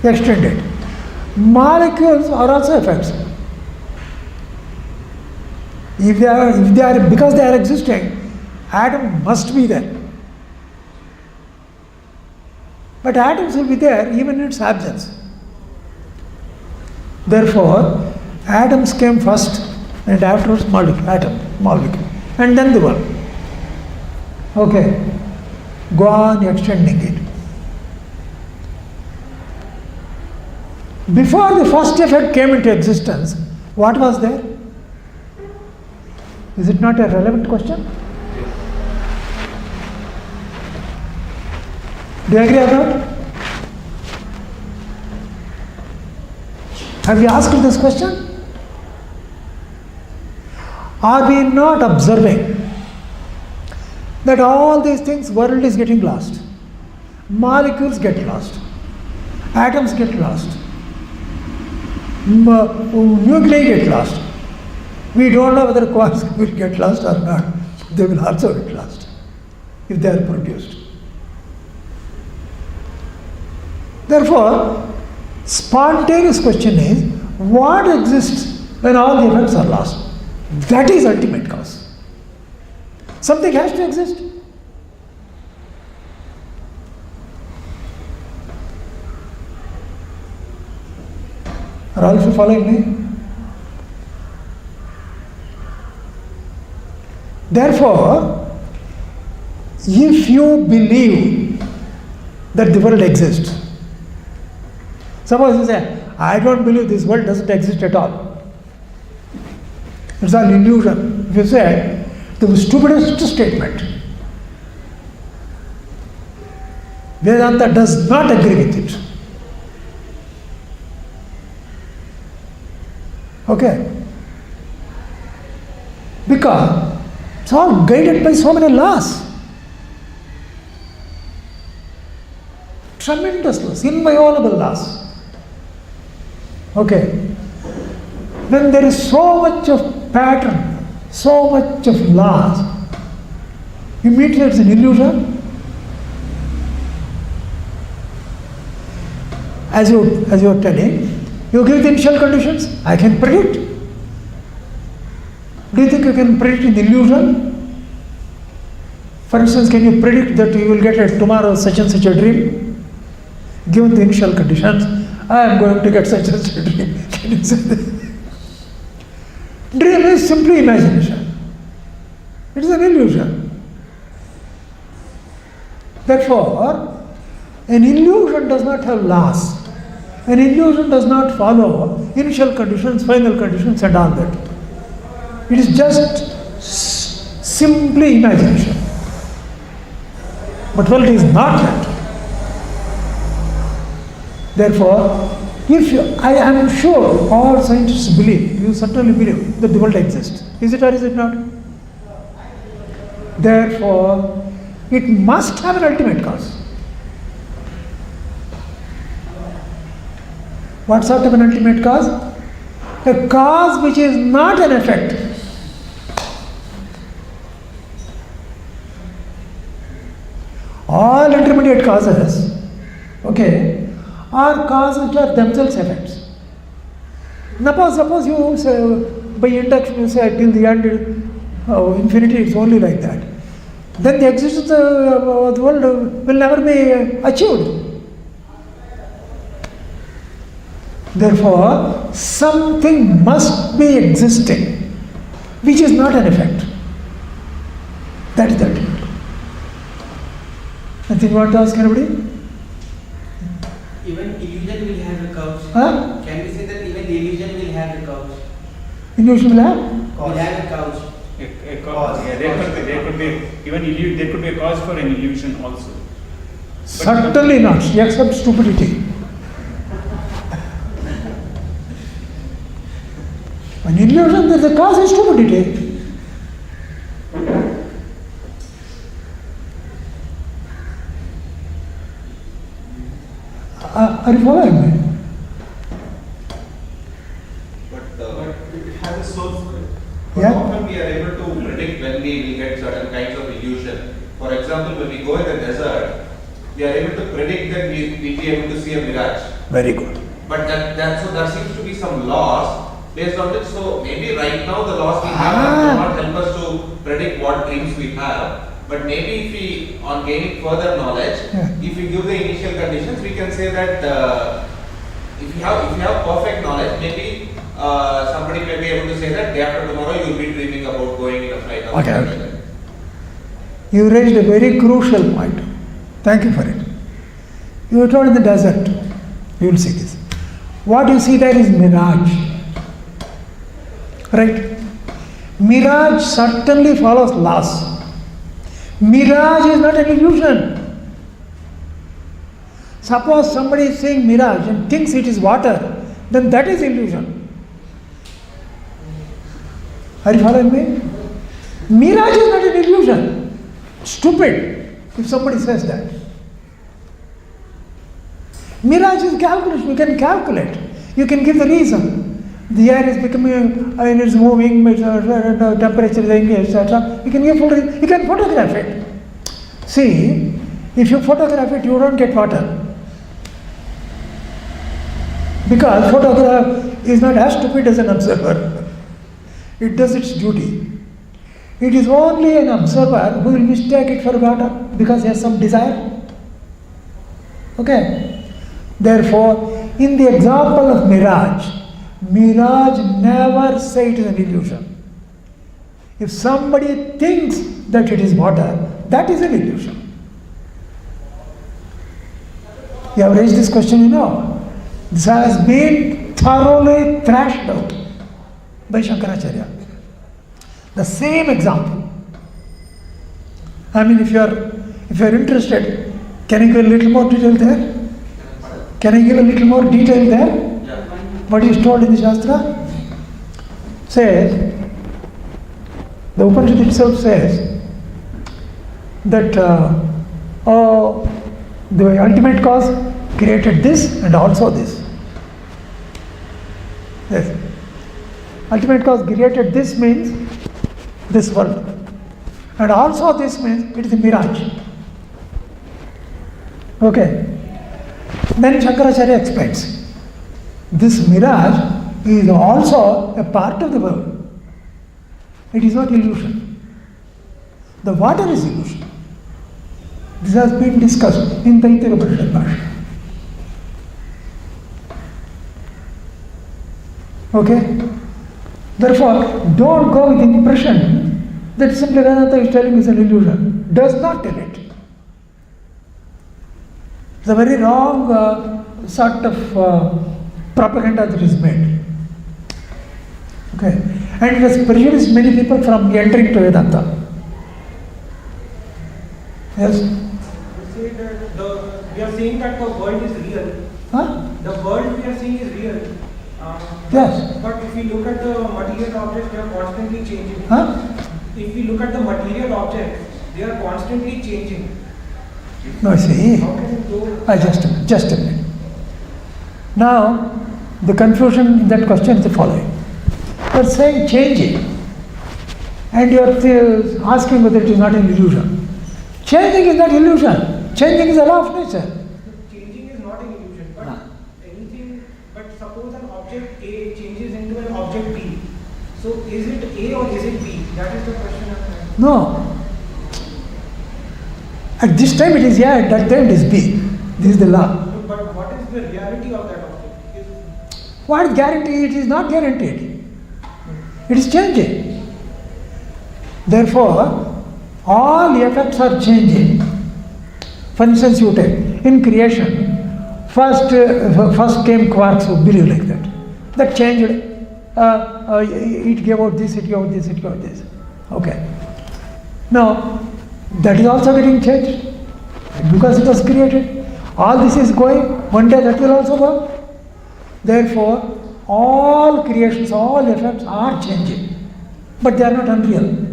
S1: Extended. Molecules are also effects. If they are because they are existing, atom must be there. But atoms will be there even in its absence. Therefore, atoms came first and afterwards molecule, and then the world. Okay, go on extending it. Before the first effect came into existence, what was there? Is it not a relevant question? Do you agree or not? Have you asked this question? Are we not observing that all these things, world is getting lost, molecules get lost, atoms get lost, nuclei get lost. We don't know whether quarks will get lost or not. They will also get lost if they are produced. Therefore, spontaneous question is, what exists when all the effects are lost? That is ultimate cause. Something has to exist. Are all of you following me? Therefore, if you believe that the world exists, suppose you say, I don't believe this world doesn't exist at all. It's all illusion. If you say, the stupidest statement, Vedanta does not agree with it. Okay? Because it's all guided by so many laws. Tremendous laws, inviolable laws. Okay? When there is so much of pattern, so much of laws, immediately it's an illusion. as you are telling, you give the initial conditions, I can predict. Do you think you can predict in the illusion? For instance, can you predict that you will get tomorrow such and such a dream? Given the initial conditions, I am going to get such and such a dream. Can you say that? Dream is simply imagination. It is an illusion. Therefore, an illusion does not have laws. An illusion does not follow initial conditions, final conditions and all that. It is just simply imagination. But world is not that. Therefore, I am sure all scientists believe, you certainly believe that the world exists. Is it or is it not? Therefore, it must have an ultimate cause. What sort of an ultimate cause? A cause which is not an effect. All intermediate causes, okay, are causes which are themselves effects. Suppose you say, by induction you say till the end, infinity, it's only like that. Then the existence of the world will never be achieved. Therefore, something must be existing which is not an effect. That is the ultimate. Nothing you want to ask anybody?
S7: Even illusion will have a cause.
S1: Huh?
S7: Can we say that even illusion will have a cause?
S1: Illusion will have?
S7: Will have a cause.
S4: A cause. Yeah, there could be a cause for an illusion also.
S1: Certainly not, except stupidity. An illusion, the cause is stupidity. Are you following me?
S8: But it has a source. But
S1: Yeah.
S8: often we are able to predict when we will get certain kinds of illusion. For example, when we go in the desert, we are able to predict that we will be able to see a mirage.
S1: Very good.
S8: But so there seems to be some laws based on it. So maybe right now the laws we have do not help us to predict what dreams we have. But maybe if we, on gaining further knowledge, if we give the initial conditions, we can say that if you have perfect knowledge, maybe somebody may be able to say that day after tomorrow you will be dreaming about going in a flight. Or
S1: Okay.
S8: something like that.
S1: You raised a very crucial point. Thank you for it. You told in the desert, you will see this. What you see there is mirage. Right? Mirage certainly follows laws. Mirage is not an illusion. Suppose somebody is saying mirage and thinks it is water, then that is illusion. Are you following me? Mirage is not an illusion. Stupid if somebody says that. Mirage is calculation, you can calculate. You can give the reason. The air is becoming, it's moving, temperature is increasing, etc. You can give full reason. You can photograph it. See, if you photograph it, you don't get water. Because photograph is not as stupid as an observer. It does its duty. It is only an observer who will mistake it for water because he has some desire. Okay? Therefore, in the example of mirage never say it is an illusion. If somebody thinks that it is water, that is an illusion. You have raised this question, you know. This has been thoroughly thrashed out by Shankaracharya. The same example. I mean, if you are interested, can I give a little more detail there? Can I give a little more detail there? What is told in the Shastra? Says, the Upanishad itself says that the ultimate cause created this and also this. Yes. Ultimate cause created this means this world. And also this means it is a mirage. Okay. Then Shankaracharya explains, this mirage is also a part of the world. It is not illusion. The water is illusion. This has been discussed in Taittiriya Upanishad Bhashya. Okay? Therefore, don't go with the impression that simply Vedanta is telling is an illusion. Does not tell it. It's a very wrong sort of propaganda that is made. Okay? And it has prejudiced many people from entering to Vedanta. Yes?
S3: You say that we are saying that the world is real.
S1: Huh?
S3: The world we are seeing is real.
S1: Yes.
S3: But if we look at the material objects, they are constantly changing.
S1: Huh?
S3: If we look at the material objects, they are constantly changing.
S1: No, see,
S3: How can you go?
S1: just a minute. Now, the confusion in that question is the following. You are saying changing, and you are asking whether it is not an illusion. Changing is not illusion. Changing is a law of nature.
S3: Changing is not an illusion, but anything. But suppose an object A changes into an object B. So is it A or is it B? That is the question I'm trying.
S1: No. At this time it is A, at that time it is B. This is the law.
S3: But what is the reality of that object?
S1: What is guaranteed? It is not guaranteed. It is changing. Therefore, all effects are changing. For instance, you take in creation, first came quarks, who believe like that. That changed. It gave out this, it gave out this, it gave out this. Okay. Now, that is also getting changed because it was created. All this is going. One day that will also go. Therefore, all creations, all effects are changing, but they are not unreal.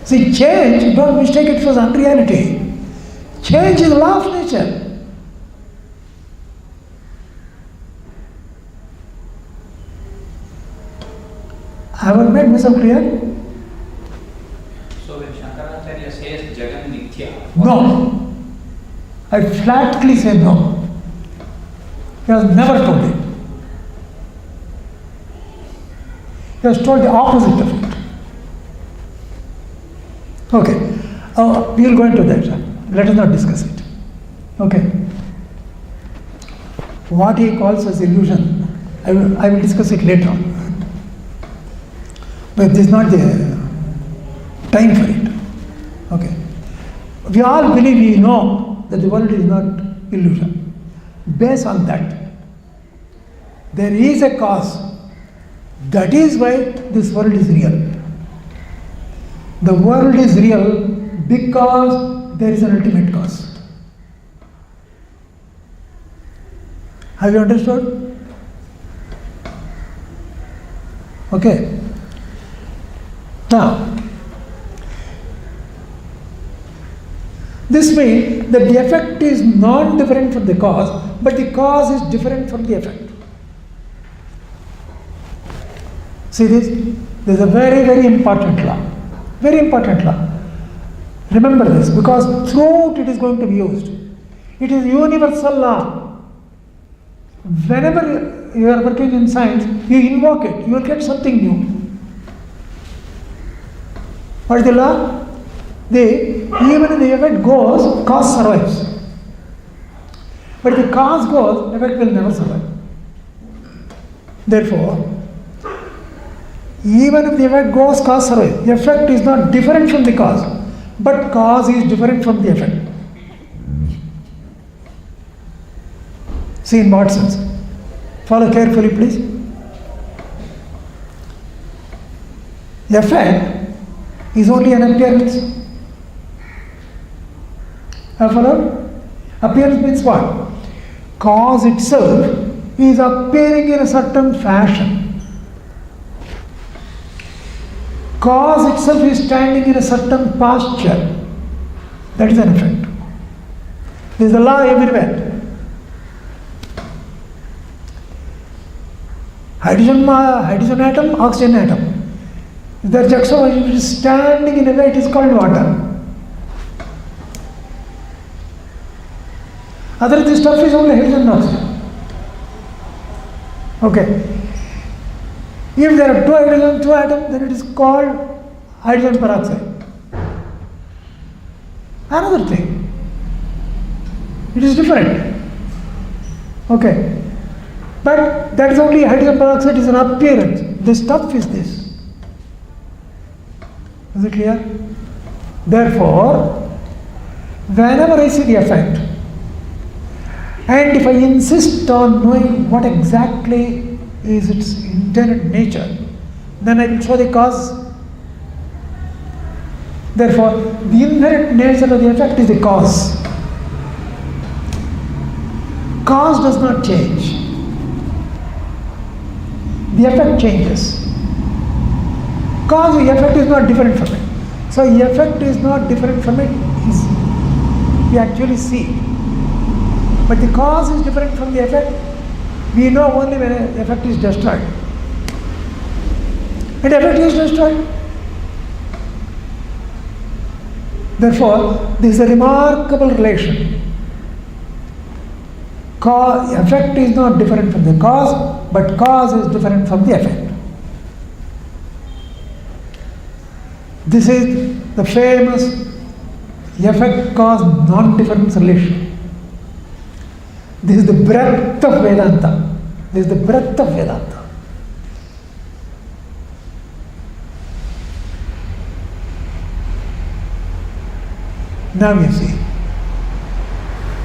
S1: See, change, don't mistake it for unreality. Change is the law of nature. Have I made myself clear?
S6: So when Shankaracharya says Jagan Mithya,
S1: No. I flatly say no. He has never told it. He has told the opposite of it. Okay. We will go into that. Let us not discuss it. Okay. What he calls as illusion, I will discuss it later on. But this is not the time for it. Okay. We all believe we know that the world is not illusion. Based on that, there is a cause. That is why this world is real. The world is real because there is an ultimate cause. Have you understood? Okay. Now, this means that the effect is not different from the cause, but the cause is different from the effect. See this? This is a very, very important law. Very important law. Remember this, because throughout it is going to be used. It is universal law. Whenever you are working in science, you invoke it, you will get something new. What is the law? Even if the effect goes, cause survives. But if the cause goes, effect will never survive. Therefore, even if the effect goes, cause survives. The effect is not different from the cause, but cause is different from the effect. See in what sense? Follow carefully, please. Effect is only an appearance. Have you followed? Appearance means what? Cause itself is appearing in a certain fashion. Cause itself is standing in a certain posture. That is an effect. This is the law everywhere. Hydrogen atom, oxygen atom. If the juxtaposition is standing in a way, it is called water. Other this stuff is only hydrogen and oxygen. Okay. If there are two hydrogen, two atoms, then it is called hydrogen peroxide. Another thing. It is different. Okay. But that is only hydrogen peroxide is an appearance. The stuff is this. Is it clear? Therefore, whenever I see the effect, and if I insist on knowing what exactly is its intended nature, then I will show the cause. Therefore, the inherent nature of the effect is the cause. Cause does not change. The effect changes. Cause, the effect is not different from it. So, the effect is not different from it, we actually see. But the cause is different from the effect. We know only when an effect is destroyed. And effect is destroyed. Therefore, this is a remarkable relation. Effect is not different from the cause, but cause is different from the effect. This is the famous effect-cause non-difference relation. This is the breadth of Vedanta. This is the breadth of Vedanta. Now you see.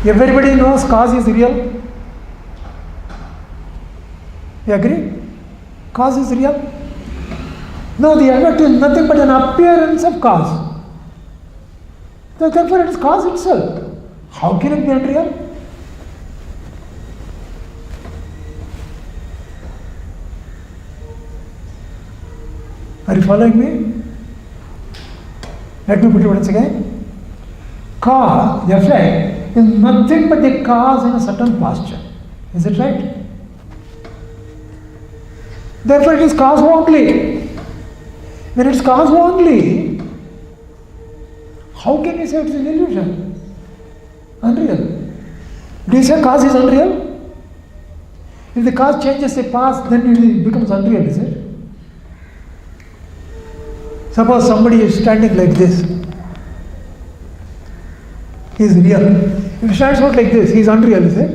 S1: Everybody knows cause is real. You agree? Cause is real. No, the effect is nothing but an appearance of cause. So therefore it is cause itself. How can it be unreal? Are you following me? Let me put it once again. Cause, the effect, is nothing but the cause in a certain posture. Is it right? Therefore it is cause only. When it is cause only, how can you say it is an illusion? Unreal. Do you say cause is unreal? If the cause changes the past, then it becomes unreal, is it? Suppose somebody is standing like this. He is real. If he stands out like this, he is unreal, is it?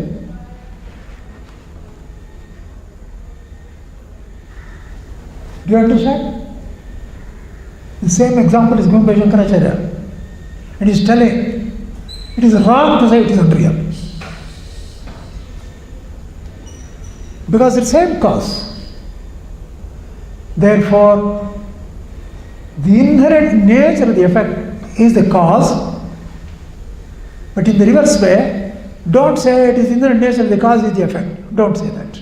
S1: Do you understand? The same example is given by Shankaracharya. And he is telling, it is wrong to say it is unreal. Because it's the same cause. Therefore, the inherent nature of the effect is the cause, but in the reverse way, don't say it is inherent nature of the cause is the effect. Don't say that.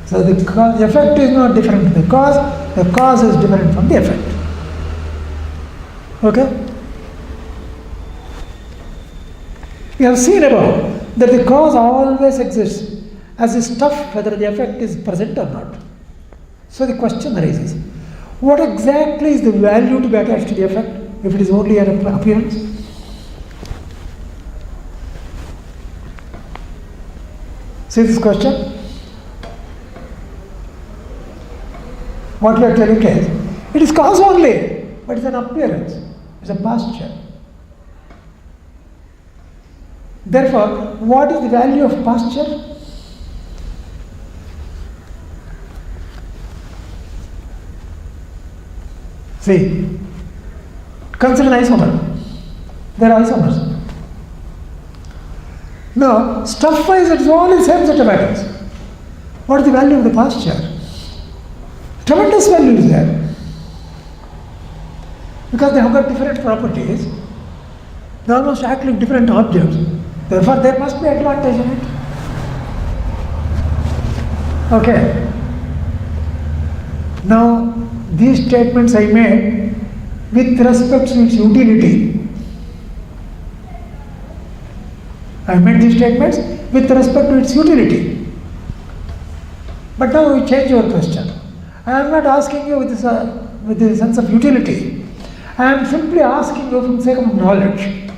S1: So the effect is not different from the cause is different from the effect. Okay? We have seen above that the cause always exists as a stuff whether the effect is present or not. So the question arises, what exactly is the value to be attached to the effect if it is only an appearance? See this question? What we are telling is, it is cause only, but it's an appearance, it's a posture. Therefore, what is the value of posture? See, consider an isomer. There are isomers. Now, stuff-wise, it's all the same set of atoms. What is the value of the posture? Tremendous value is there. Because they have got different properties, they almost act like different objects. Therefore, there must be advantage in it. Okay. Now, these statements I made with respect to its utility. I made these statements with respect to its utility. But now we change your question. I am not asking you with the sense of utility. I am simply asking you from the sake of knowledge.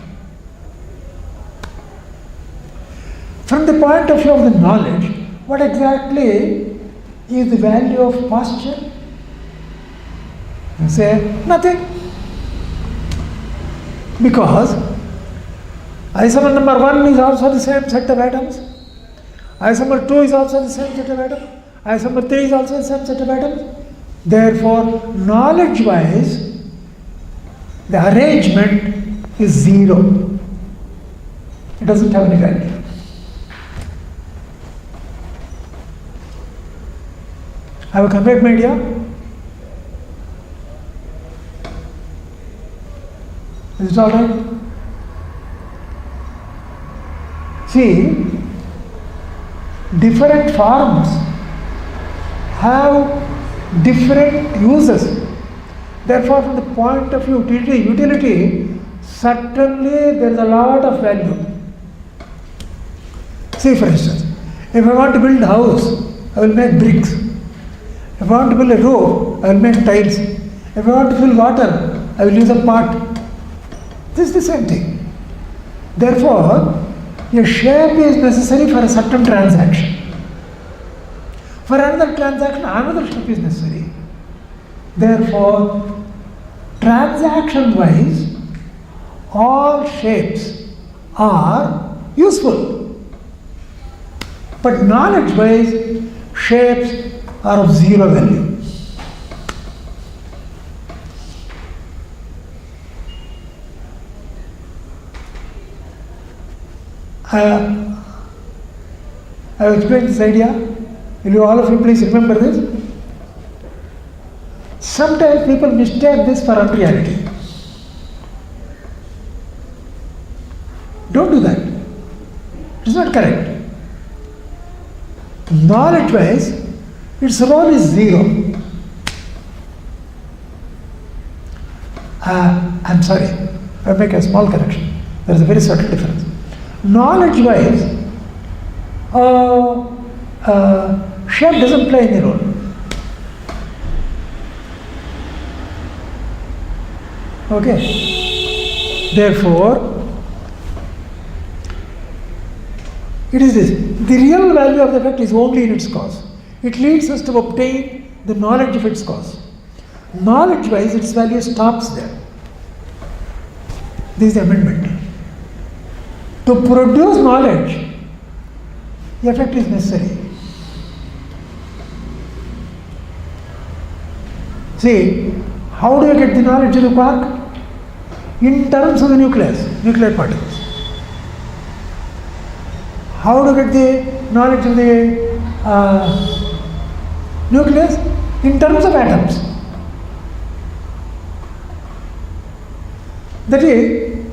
S1: From the point of view of the knowledge, what exactly is the value of posture? You say, nothing. Because isomer number 1 is also the same set of atoms. Isomer 2 is also the same set of atoms. Isomer 3 is also the same set of atoms. Therefore, knowledge-wise, the arrangement is 0. It doesn't have any value. Have a conveyed my idea? Is it all right? See, different forms have different uses. Therefore, from the point of view of utility, certainly there is a lot of value. See, for instance, if I want to build a house, I will make bricks. If I want to build a roof, I will make tiles. If I want to fill water, I will use a pot. This is the same thing. Therefore, a shape is necessary for a certain transaction. For another transaction, another shape is necessary. Therefore, transaction-wise, all shapes are useful. But knowledge-wise, shapes are of 0 value. I have explained this idea. Will you all of you please remember this? Sometimes people mistake this for unreality. Don't do that. It's not correct. Knowledge-wise, its role is 0. I'm sorry, I'll make a small correction. There is a very subtle difference. Knowledge-wise, shape doesn't play any role. Okay. Therefore, it is this. The real value of the effect is only in its cause. It leads us to obtain the knowledge of its cause. Knowledge-wise, its value stops there. This is the amendment. To produce knowledge, the effect is necessary. See, how do you get the knowledge of the quark? In terms of the nucleus, nuclear particles. How do you get the knowledge of the nucleus? In terms of atoms. That is,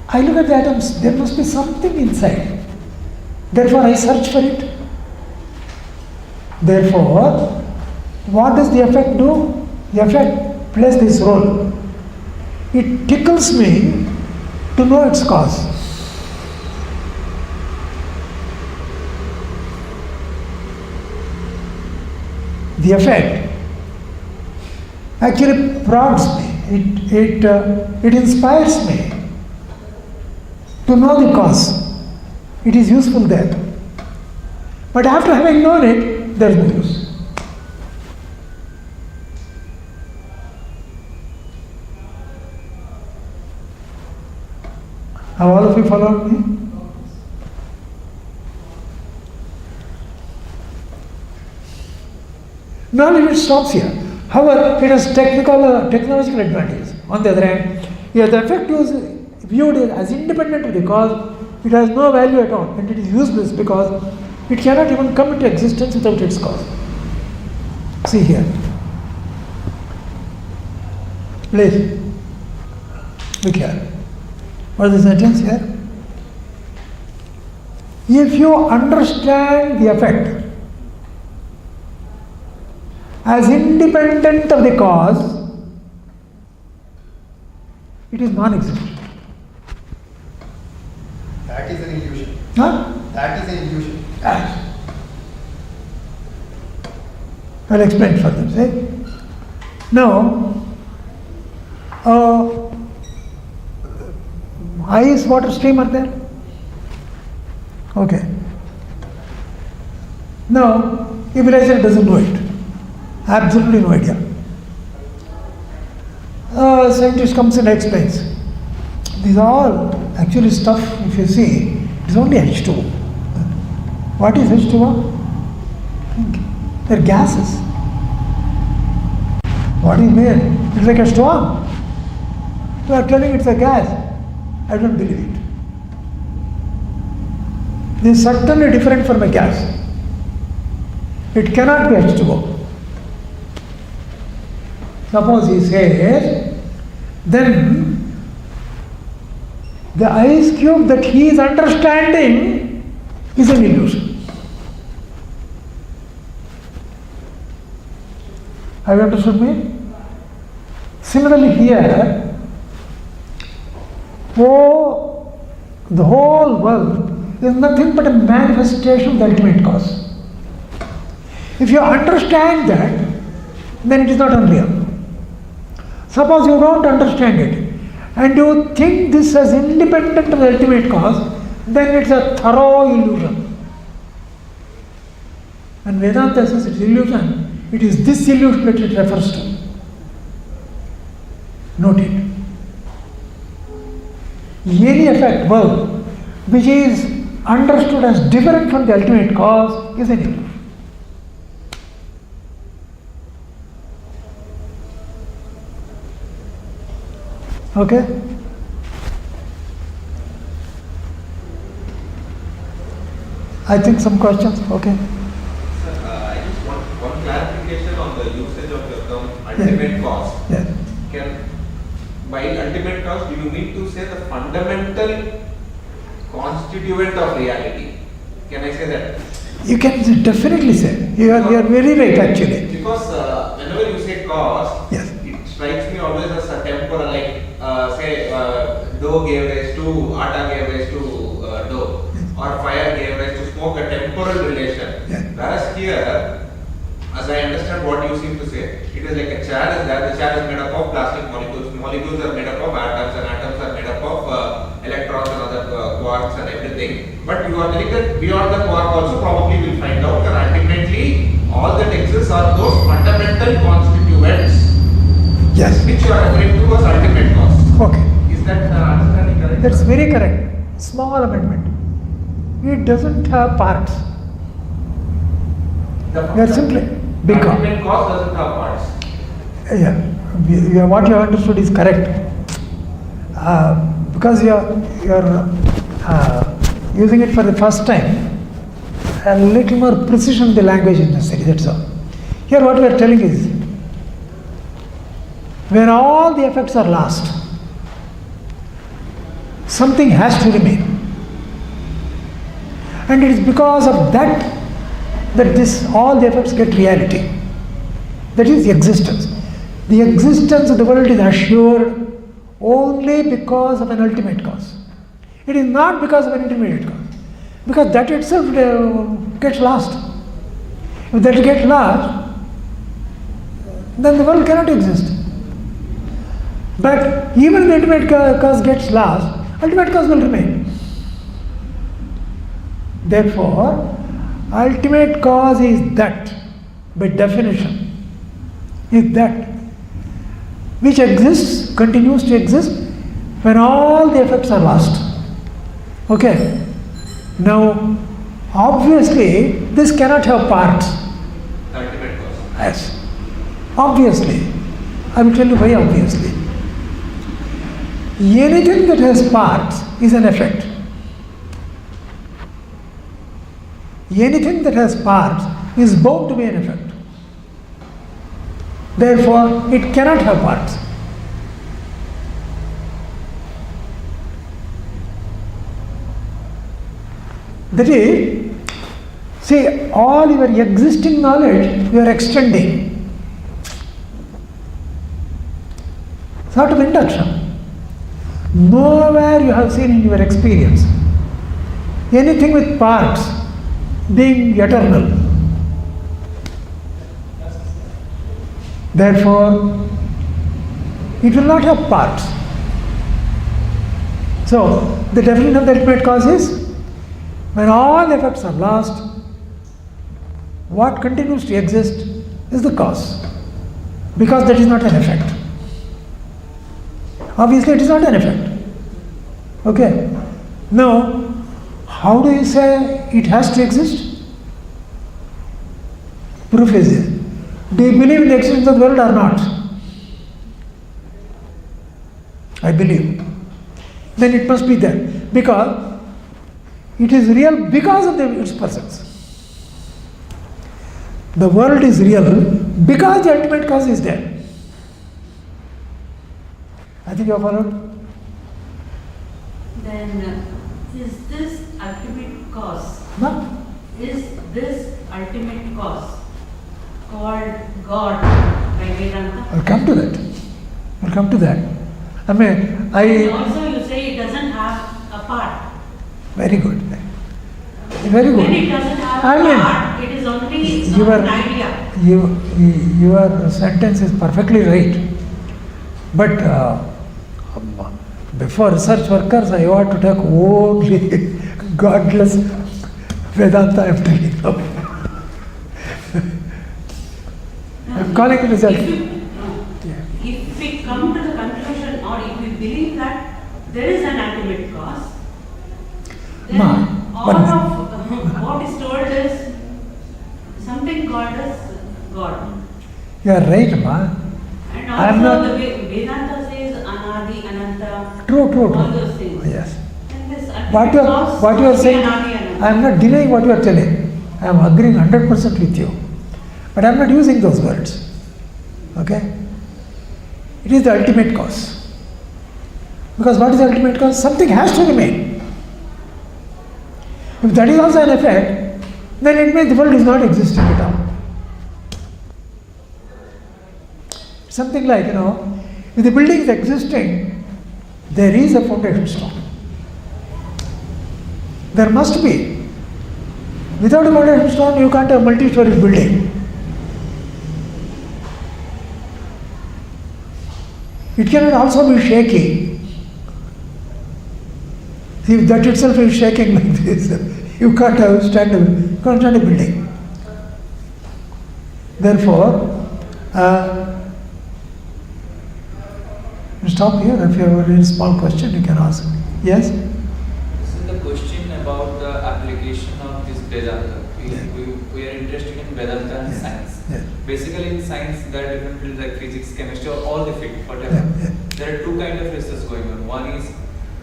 S1: I look at the atoms, there must be something inside. Therefore, I search for it. Therefore, what does the effect do? The effect plays this role. It tickles me to know its cause. The effect actually prods me, it inspires me to know the cause. It is useful there. But after having known it, there is no use. Have all of you followed me? Not even stops here. However, it has technological advantages. On the other hand, if the effect was viewed as independent of the cause, it has no value at all, and it is useless because it cannot even come into existence without its cause. See here. Please. Look here. What is the sentence here? If you understand the effect as independent of the cause, it is non-existent.
S9: That is an illusion.
S1: Huh?
S9: That is an illusion.
S1: Yes. I'll explain further. See? Now, ice water stream are there? Okay. Now, immunization doesn't know it. Absolutely no idea. Scientist comes and explains. These are all actually stuff, if you see, it is only H2O. What is H2O? They're gases. What is made? It's like a storm. You are telling it's a gas. I don't believe it. This is certainly different from a gas. It cannot be H2O. Suppose he says, then the ice cube that he is understanding is an illusion. Have you understood me? Similarly here, the whole world is nothing but a manifestation of the ultimate cause. If you understand that, then it is not unreal. Suppose you don't understand it, and you think this as independent of the ultimate cause, then it's a thorough illusion. And Vedanta says it's illusion. It is this illusion that it refers to. Note it. Any effect, which is understood as different from the ultimate cause is an illusion. Okay? I think some questions? Okay.
S8: Sir, I just want one clarification on the usage of your term ultimate cause.
S1: Yeah.
S8: By ultimate cause, do you mean to say the fundamental constituent of reality? Can I say that?
S1: You can definitely say. You are very right actually.
S8: Because whenever you say cause,
S1: Yes.
S8: it strikes me always as a temporal, like say dough gave rise to, atta gave rise to dough, or fire gave rise to smoke, a temporal relation.
S1: Yeah.
S8: Whereas here, as I understand what you seem to say, it is like a chair is there, the chair is made up of plastic molecules, molecules are made up of atoms, and atoms are made up of electrons and other quarks and everything. But you are telling that beyond the quark also probably we'll find out that ultimately all that exists are those fundamental constituents.
S1: Yes.
S8: Which you are referring to as ultimate cause.
S1: Okay.
S8: Is that understanding correct?
S1: That's very correct. Small amendment. It doesn't have parts. We are simply big cause.
S8: Ultimate cause doesn't have parts.
S1: What you have understood is correct. Because you are using it for the first time, a little more precision in the language is necessary, that's all. Here what we are telling is, when all the effects are lost, something has to remain. And it is because of that all the effects get reality. That is existence. The existence of the world is assured only because of an ultimate cause. It is not because of an intermediate cause. Because that itself gets lost. If that gets lost, then the world cannot exist. But even if the ultimate cause gets lost, ultimate cause will remain. Therefore, ultimate cause is that, by definition, is that which exists, continues to exist when all the effects are lost. Okay? Now, obviously, this cannot have parts.
S8: Ultimate cause.
S1: Yes. Obviously. I will tell you why obviously. Anything that has parts is an effect. Anything that has parts is bound to be an effect. Therefore, it cannot have parts. That is, see, all your existing knowledge you are extending. Sort of induction. Nowhere you have seen in your experience anything with parts being eternal. Therefore, it will not have parts. So, the definition of the ultimate cause is when all effects are lost, what continues to exist is the cause, because that is not an effect. Obviously it is not an effect. Okay. Now, how do you say it has to exist? Proof is there. Do you believe in the existence of the world or not? I believe. Then it must be there. Because it is real because of its presence. The world is real because the ultimate cause is there. I think you have followed?
S10: Then is this ultimate cause?
S1: No?
S10: Is this ultimate cause called God by Vedanta?
S1: I'll come to that. I'll come to that. I mean,
S10: And also you say it doesn't have a part.
S1: Very good. Very
S10: When it
S1: good.
S10: doesn't have
S1: I
S10: a
S1: mean,
S10: part, it is only
S1: you
S10: an
S1: are-
S10: idea.
S1: Your sentence is perfectly right. But before research workers, I want to talk only godless Vedanta I am telling you. I am calling it research.
S10: If we come to the conclusion or if we believe that there is an ultimate cause, then all of what is told is something called as God.
S1: You are right, Ma.
S10: And
S1: I am
S10: also
S1: not-
S10: the way Vedanta says Anadi, Ananta,
S1: True.
S10: all those things.
S1: Yes.
S10: And this
S1: What you
S10: cause
S1: are
S10: must be
S1: saying,
S10: Anadi, Ananta.
S1: I am not denying what you are telling. I am agreeing 100% with you. But I am not using those words. Okay? It is the ultimate cause. Because what is the ultimate cause? Something has to remain. If that is also an effect, then it means the world is not existing at all. Something like, if the building is existing, there is a foundation stone. There must be. Without a foundation stone, you can't have a multi-story building. It cannot also be shaky. See, that itself is shaking like this. You can't have stand a building. Therefore, stop here. If you have a small question, you can ask. Yes?
S6: So the question about the application of this Vedanta. We are interested in Vedanta and science.
S1: Yeah.
S6: Basically in science there are different fields like physics, chemistry or all the fields, whatever.
S1: Yeah.
S6: There are two kinds of research going on. One is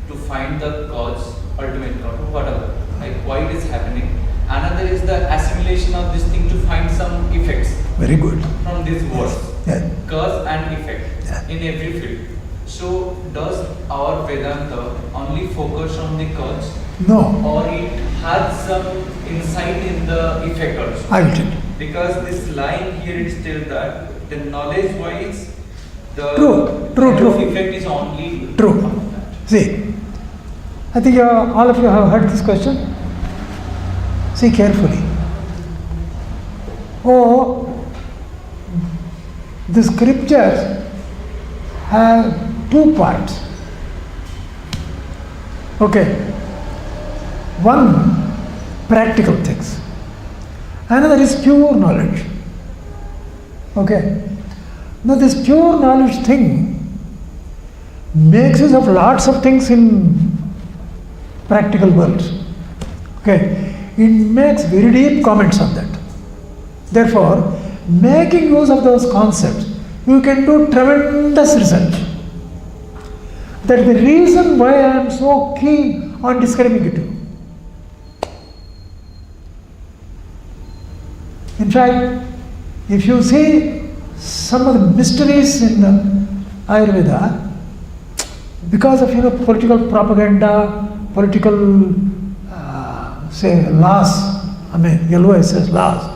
S6: to find the cause, ultimate cause, whatever, like why it is happening. Another is the assimilation of this thing to find some effects
S1: Very good.
S6: from these words.
S1: Yeah.
S6: Cause and effect
S1: Yeah.
S6: in every field. So does our Vedanta only focus on the cause
S1: No,
S6: or it has some insight in the effect also?
S1: I will tell you.
S6: Because this line here it tells that the knowledge wise the
S1: True.
S6: effect is only
S1: True.
S6: from that.
S1: See, I think all of you have heard this question. See carefully. The scriptures have two parts. Okay. One, practical things. Another is pure knowledge. Okay. Now this pure knowledge thing makes use of lots of things in practical world. Okay. It makes very deep comments on that. Therefore, making use of those concepts, you can do tremendous research. That's the reason why I am so keen on describing it to you. In fact, if you see some of the mysteries in Ayurveda, because of political propaganda, political say laws, LOS laws,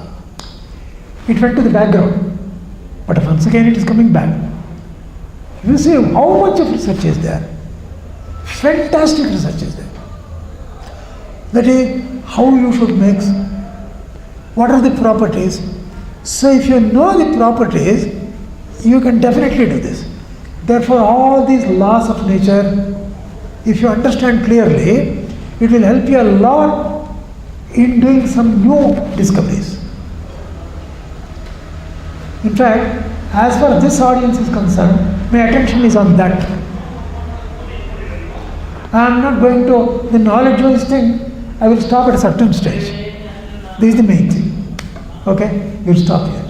S1: it went to the background. But once again it is coming back. You see how much of research is there. Fantastic research is there. That is how you should mix. What are the properties? So if you know the properties, you can definitely do this. Therefore, all these laws of nature, if you understand clearly, it will help you a lot in doing some new discoveries. In fact, as far as this audience is concerned, my attention is on that. I am not going to the knowledge-wise thing. I will stop at a certain stage. This is the main thing. Okay, we'll stop here.